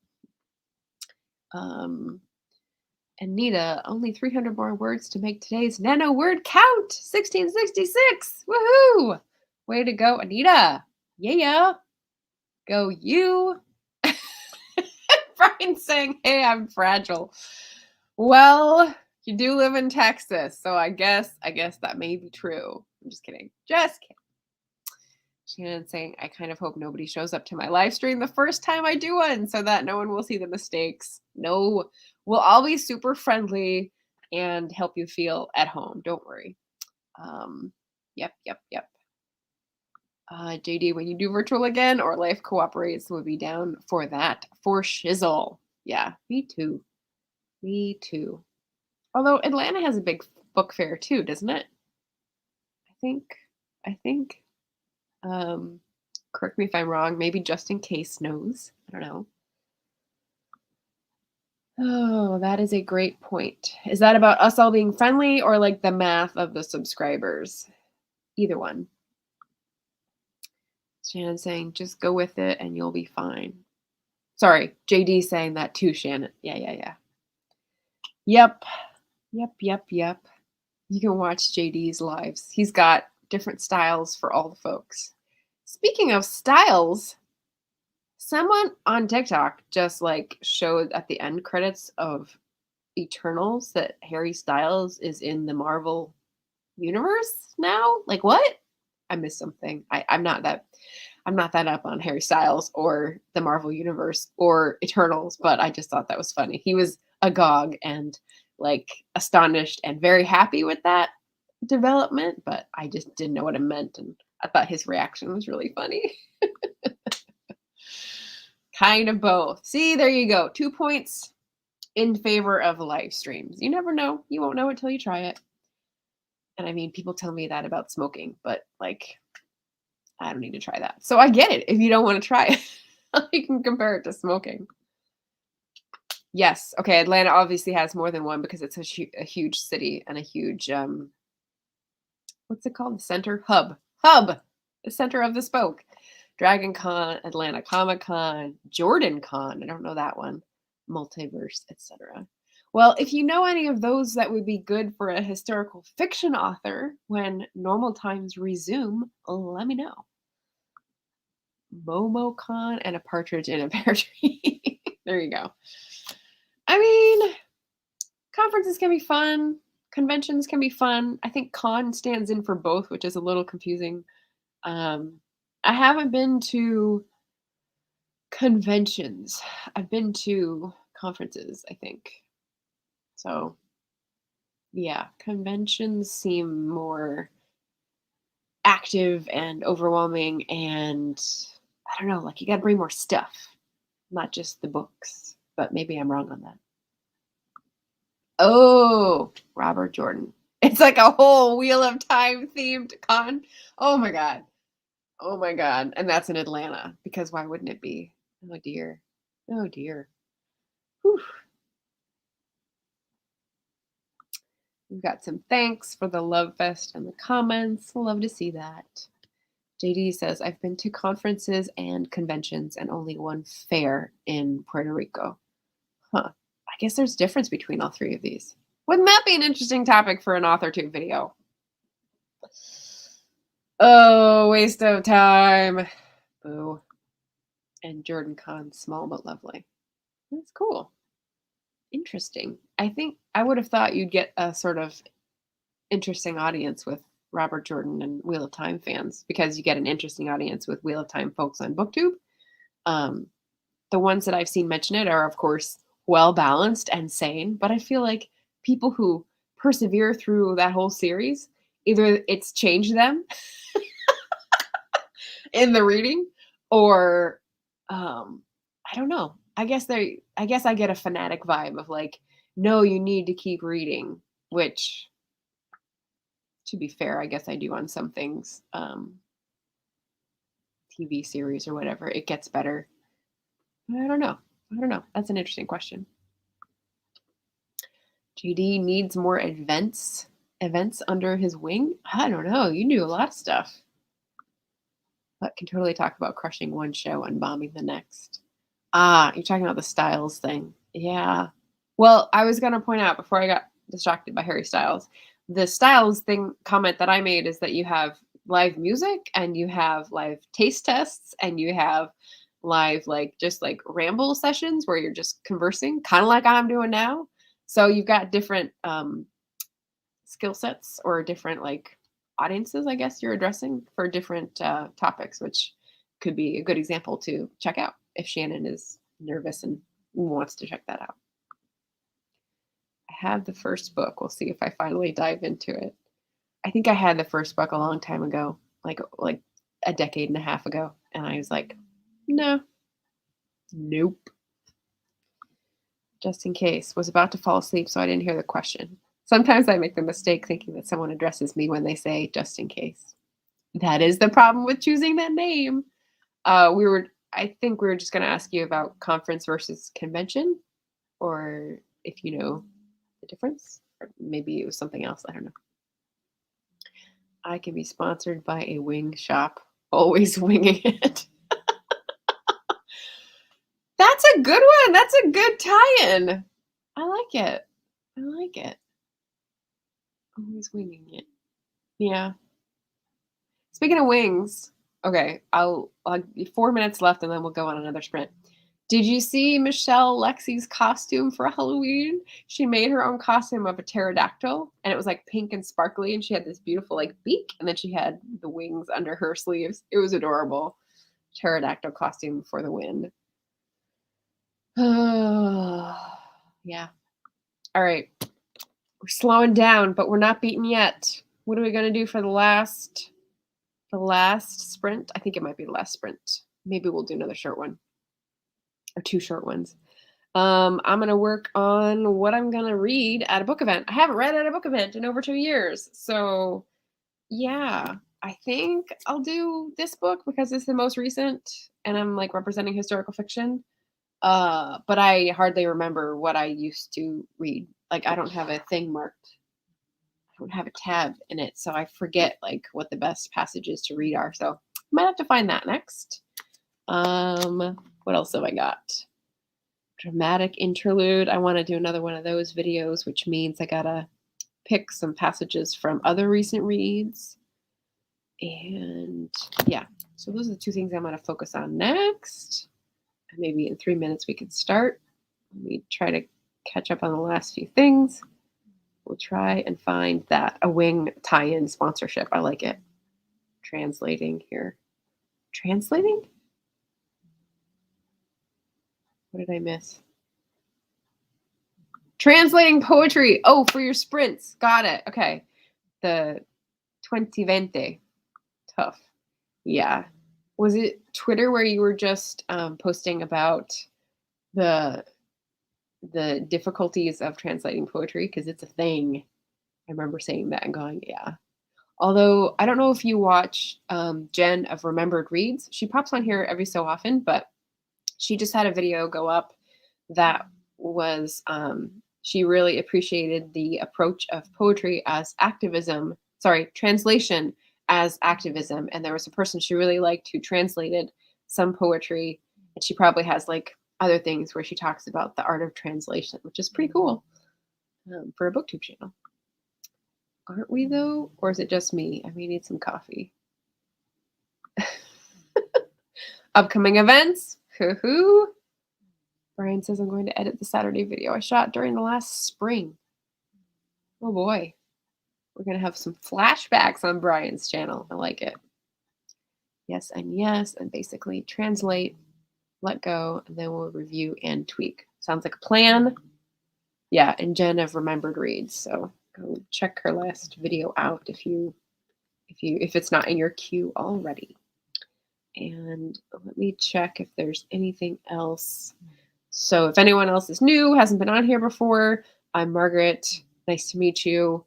Anita, only 300 more words to make today's NaNo word count. 1666. Woohoo! Way to go, Anita. Yeah. Go you. Brian saying, hey, I'm fragile. Well, you do live in Texas, so I guess that may be true. I'm just kidding. Shannon saying, I kind of hope nobody shows up to my live stream the first time I do one so that no one will see the mistakes. No, we'll all be super friendly and help you feel at home. Don't worry. Yep. JD, when you do virtual again or life cooperates, we'll be down for that for shizzle. Yeah, me too. Me too. Although Atlanta has a big book fair too, doesn't it? I think. I think. Um, Correct me if I'm wrong. Maybe just in case knows. I don't know. Oh, that is a great point. Is that about us all being friendly or like the math of the subscribers? Either one. Shannon saying, just go with it and you'll be fine. Sorry, JD saying that too, Shannon. Yeah. Yep. Yep. You can watch JD's lives. He's got different styles for all the folks. Speaking of styles, someone on TikTok just like showed at the end credits of Eternals that Harry Styles is in the Marvel universe now. Like what? I missed something. I'm not that up on Harry Styles or the Marvel universe or Eternals, but I just thought that was funny. He was agog and like astonished and very happy with that development, but I just didn't know what it meant, and I thought his reaction was really funny. Kind of both. See, there you go. 2 points in favor of live streams. You never know. You won't know it till you try it. And I mean, people tell me that about smoking, but like, I don't need to try that. So I get it if you don't want to try it. You can compare it to smoking. Yes. Okay. Atlanta obviously has more than one because it's a huge city and a huge, what's it called? The center? Hub. The center of the spoke. Dragon Con, Atlanta Comic Con, Jordan Con. I don't know that one. Multiverse, etc. Well, if you know any of those that would be good for a historical fiction author when normal times resume, let me know. MomoCon and a partridge in a pear tree. There you go. I mean, conferences can be fun. Conventions can be fun. I think con stands in for both, which is a little confusing. I haven't been to conventions. I've been to conferences, I think. So, yeah, conventions seem more active and overwhelming, and I don't know, like you got to bring more stuff, not just the books. But maybe I'm wrong on that. Oh, Robert Jordan. It's like a whole Wheel of Time themed con. Oh my god. Oh my god. And that's in Atlanta because why wouldn't it be? Oh dear. Oh dear. Whew. We've got some thanks for the love fest and the comments. Love to see that. JD says, I've been to conferences and conventions and only one fair in Puerto Rico. Huh. I guess there's difference between all three of these. Wouldn't that be an interesting topic for an author tube video? Oh, waste of time. Boo. And Jordan Kahn, small but lovely. That's cool. Interesting. I think I would have thought you'd get a sort of interesting audience with Robert Jordan and Wheel of Time fans because you get an interesting audience with Wheel of Time folks on BookTube. The ones that I've seen mention it are, of course, well balanced and sane, but I feel like people who persevere through that whole series, either it's changed them in the reading, or I don't know. I guess I get a fanatic vibe of like, no, you need to keep reading, which to be fair, I guess I do on some things. TV series or whatever, it gets better. I don't know. That's an interesting question. JD needs more events under his wing. I don't know. You do a lot of stuff, but can totally talk about crushing one show and bombing the next. Ah, you're talking about the Styles thing. Yeah. Well, I was going to point out before I got distracted by Harry Styles, the Styles thing comment that I made is that you have live music and you have live taste tests and you have live like just like ramble sessions where you're just conversing, kind of like I'm doing now. So you've got different skill sets or different like audiences, I guess you're addressing for different topics, which could be a good example to check out if Shannon is nervous and wants to check that out. I have the first book. We'll see if I finally dive into it. I think I had the first book a long time ago, like a decade and a half ago. And I was like, no, nope. Just in case. Was about to fall asleep, so I didn't hear the question. Sometimes I make the mistake thinking that someone addresses me when they say just in case. That is the problem with choosing that name. I think we were just going to ask you about conference versus convention, or if you know the difference, or maybe it was something else. I don't know. I can be sponsored by a wing shop. Always winging it. That's a good one. That's a good tie-in. I like it. I like it. Always winging it. Yeah. Speaking of wings, okay, I'll 4 minutes left and then we'll go on another sprint. Did you see Michelle Lexi's costume for Halloween? She made her own costume of a pterodactyl, and it was like pink and sparkly, and she had this beautiful like beak, and then she had the wings under her sleeves. It was adorable. Pterodactyl costume for the wind. Yeah. All right. We're slowing down, but we're not beaten yet. What are we going to do for the last sprint? I think it might be the last sprint. Maybe we'll do another short one or 2 short ones. I'm going to work on what I'm going to read at a book event. I haven't read at a book event in over 2 years. So yeah, I think I'll do this book because it's the most recent and I'm like representing historical fiction. But I hardly remember what I used to read. Like I don't have a thing marked. I don't have a tab in it, so I forget like what the best passages to read are. So I might have to find that next. What else have I got? Dramatic interlude. I want to do another one of those videos, which means I gotta pick some passages from other recent reads. And yeah, so those are the 2 things I'm going to focus on next. And maybe in 3 minutes we can start. Let me try to catch up on the last few things. We'll try and find that a wing tie-in sponsorship. I like it. Translating here. Translating? What did I miss? Translating poetry. Oh, for your sprints. Got it. Okay. The 2020. Tough. Yeah. Was it Twitter where you were just posting about the difficulties of translating poetry? Because it's a thing. I remember saying that and going, yeah. Although I don't know if you watch Jen of Remembered Reads. She pops on here every so often, but she just had a video go up that was, she really appreciated the approach of poetry as activism, translation as activism. And there was a person she really liked who translated some poetry. And she probably has like other things where she talks about the art of translation, which is pretty cool for a booktube channel. Aren't we though? Or is it just me? I may need some coffee. Upcoming events. Hoo-hoo. Brian says I'm going to edit the Saturday video I shot during the last spring. Oh boy. We're going to have some flashbacks on Brian's channel. I like it. Yes, and basically translate, let go, and then we'll review and tweak. Sounds like a plan. Yeah, and Jen have Remembered Reads. So go check her last video out if it's not in your queue already. And let me check if there's anything else. So if anyone else is new, hasn't been on here before, I'm Margaret. Nice to meet you.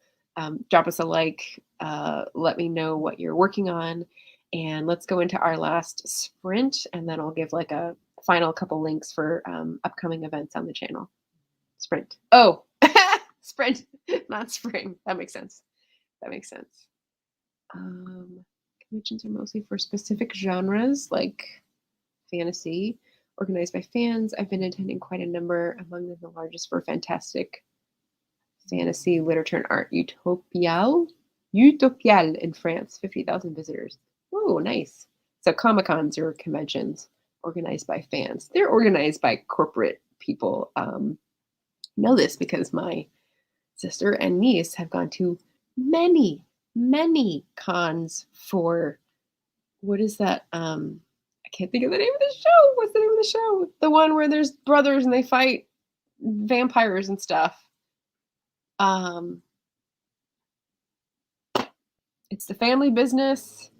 Drop us a like. Let me know what you're working on. And let's go into our last sprint. And then I'll give like a final couple links for upcoming events on the channel. Sprint. Oh, sprint, not spring. That makes sense. Conventions are mostly for specific genres like fantasy, organized by fans. I've been attending quite a number, among them the largest for fantastic fantasy literature and art, Utopial in France, 50,000 visitors. Oh, nice. So Comic-Cons are conventions organized by fans. They're organized by corporate people. Know this because my sister and niece have gone to many cons for, what is that? I can't think of the name of the show. What's the name of the show? The one where there's brothers and they fight vampires and stuff. It's the family business.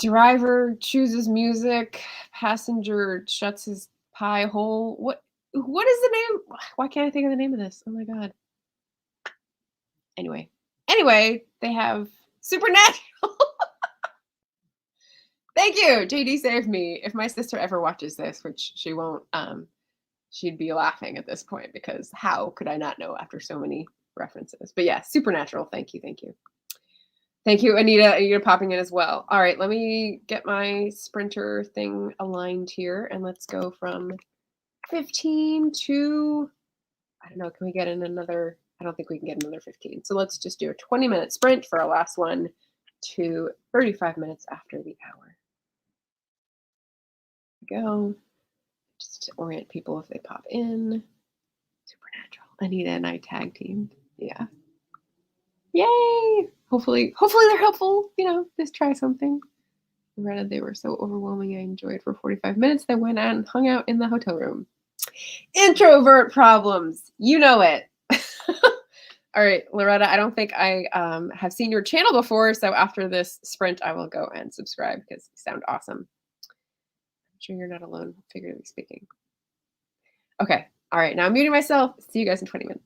Driver chooses music. Passenger shuts his pie hole. What is the name? Why can't I think of the name of this? Oh my god. Anyway. Anyway, they have Supernatural. Thank you. JD saved me. If my sister ever watches this, which she won't, she'd be laughing at this point because how could I not know after so many references? But yeah, Supernatural. Thank you. Thank you. Thank you, Anita. Anita popping in as well. All right, let me get my sprinter thing aligned here and let's go from 15 to, I don't know, can we get in another? I don't think we can get another 15. So let's just do a 20-minute sprint for our last one to 35 minutes after the hour. Go. Just to orient people if they pop in. Supernatural. Anita and I tag teamed. Yeah. Yay! Hopefully they're helpful. You know, just try something. Reddit, they were so overwhelming. I enjoyed for 45 minutes. They went out and hung out in the hotel room. Introvert problems. You know it. All right, Loretta, I don't think I have seen your channel before. So after this sprint, I will go and subscribe because you sound awesome. I'm sure you're not alone, figuratively speaking. Okay. All right. Now I'm muting myself. See you guys in 20 minutes.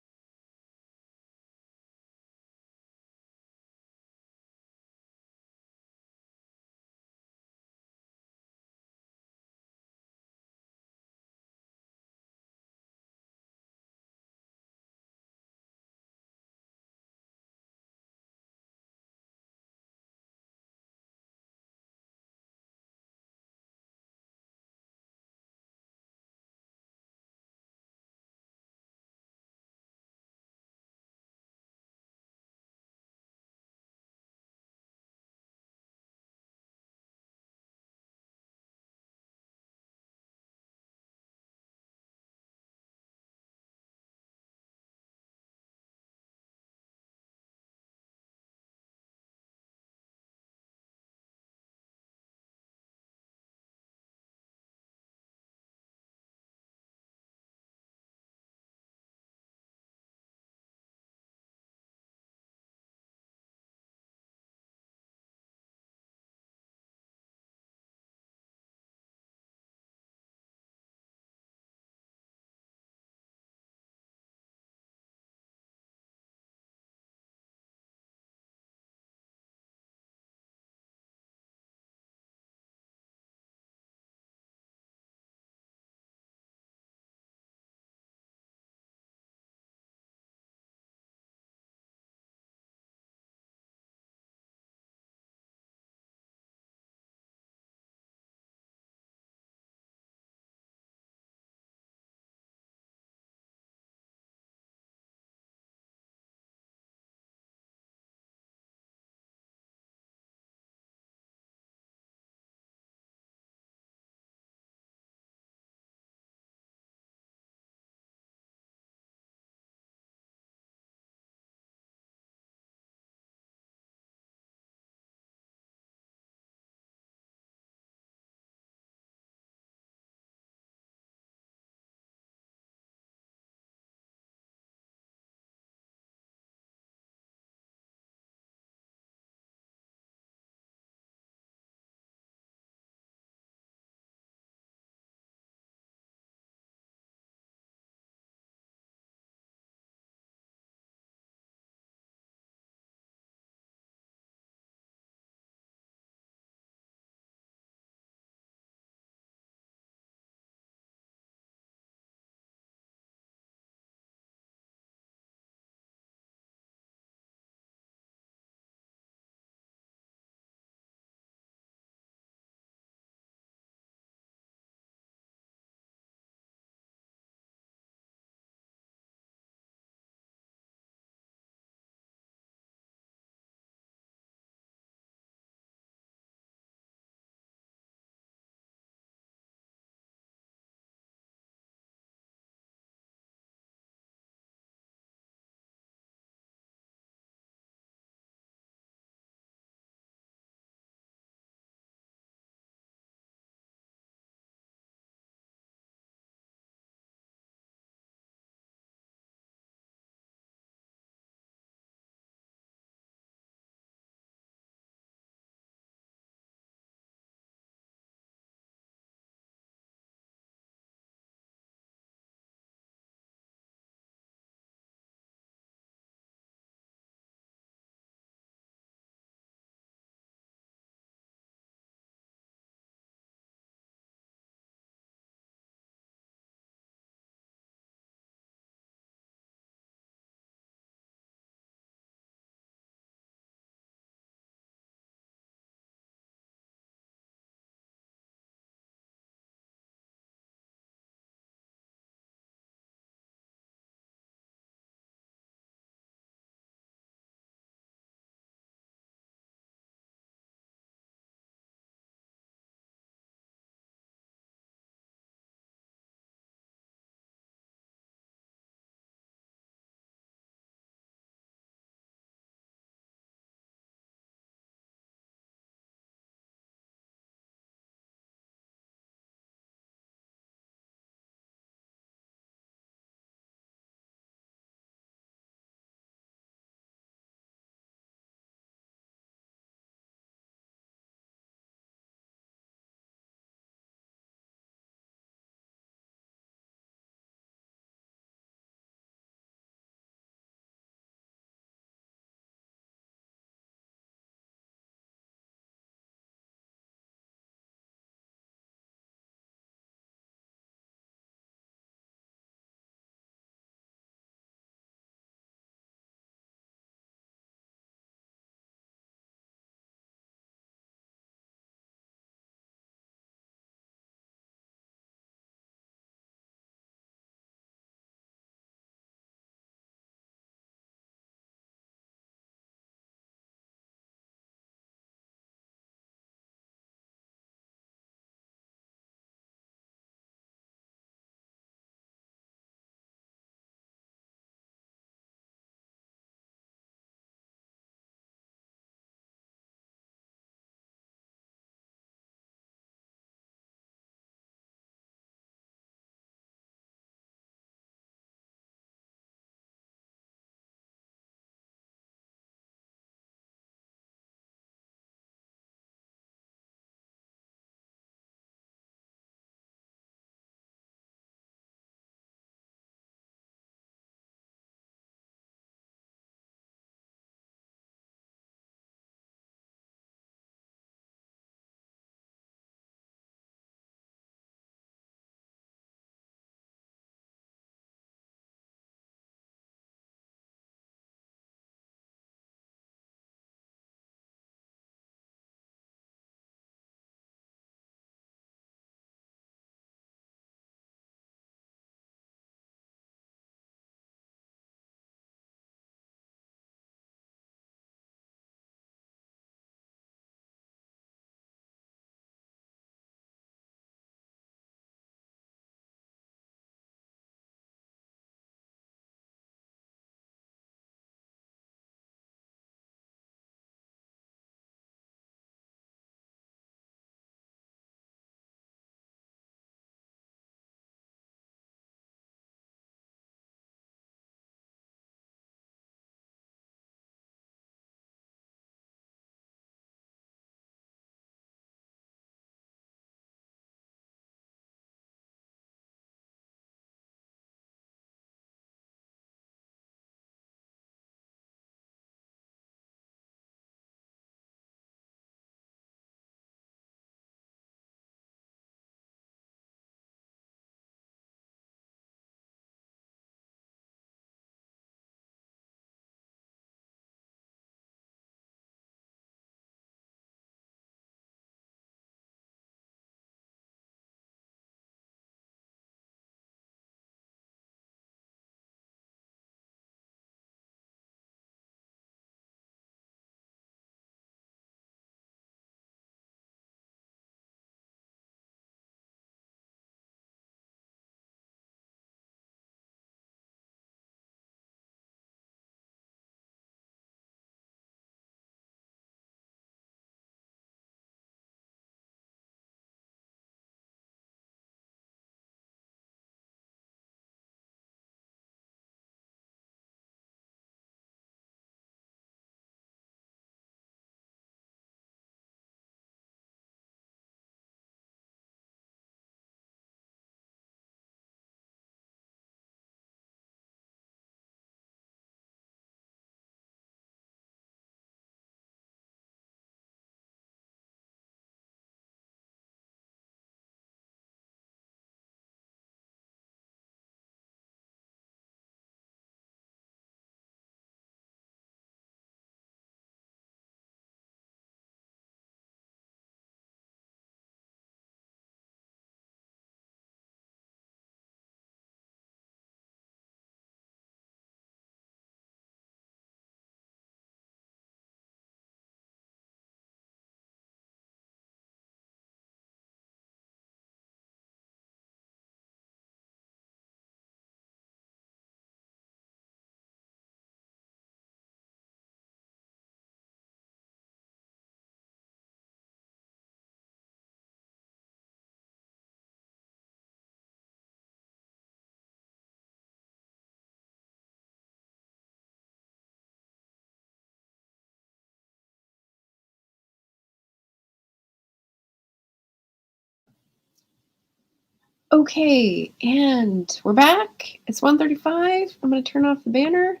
Okay, and we're back. It's 1:35. I'm gonna turn off the banner,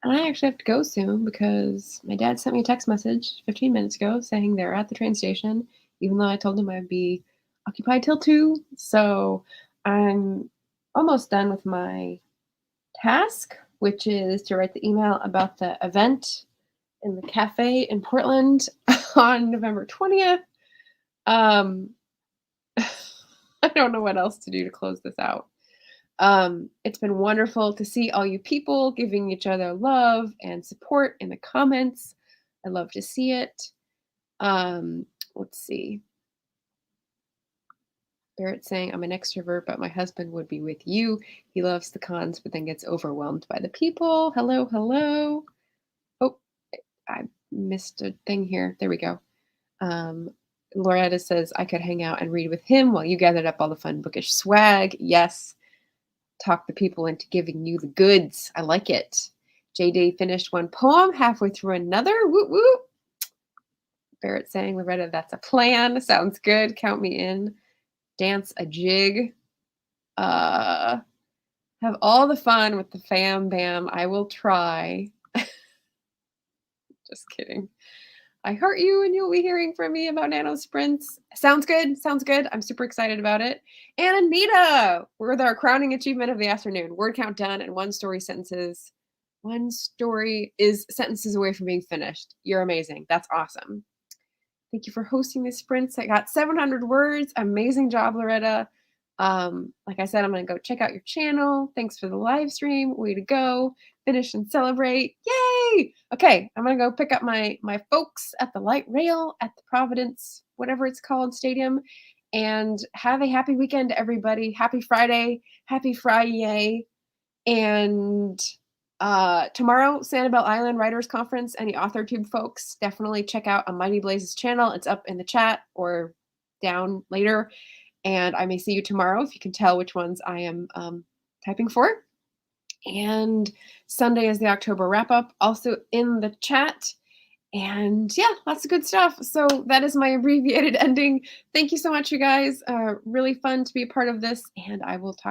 and I actually have to go soon because my dad sent me a text message 15 minutes ago saying they're at the train station, even though I told him I'd be occupied till 2. So I'm almost done with my task, which is to write the email about the event in the cafe in Portland on November 20th. Um, I don't know what else to do to close this out. It's been wonderful to see all you people giving each other love and support in the comments. I love to see it. Let's see. Barrett saying, I'm an extrovert, but my husband would be with you. He loves the cons, but then gets overwhelmed by the people. Hello, hello. Oh, I missed a thing here. There we go. Um, Loretta says, I could hang out and read with him while you gathered up all the fun bookish swag. Yes. Talk the people into giving you the goods. I like it. JD finished one poem, halfway through another. Whoop, whoop. Barrett saying, Loretta, that's a plan. Sounds good. Count me in. Dance a jig. Have all the fun with the fam bam. I will try. Just kidding. I heart you and you'll be hearing from me about nano sprints. Sounds good. Sounds good. I'm super excited about it. And Anita, we're with our crowning achievement of the afternoon. Word count done and one story is sentences away from being finished. You're amazing. That's awesome. Thank you for hosting these sprints. I got 700 words. Amazing job, Loretta. Like I said, I'm going to go check out your channel. Thanks for the live stream. Way to go. Finish and celebrate. Yay! Okay, I'm going to go pick up my folks at the light rail at the Providence, whatever it's called, stadium. And have a happy weekend, everybody. Happy Friday. Happy Friday. And tomorrow, Sanibel Island Writers Conference. Any AuthorTube folks, definitely check out A Mighty Blaze's channel. It's up in the chat or down later. And I may see you tomorrow if you can tell which ones I am typing for. And Sunday is the October wrap up, also in the chat. And yeah, lots of good stuff. So that is my abbreviated ending. Thank you so much, you guys. Really fun to be a part of this. And I will talk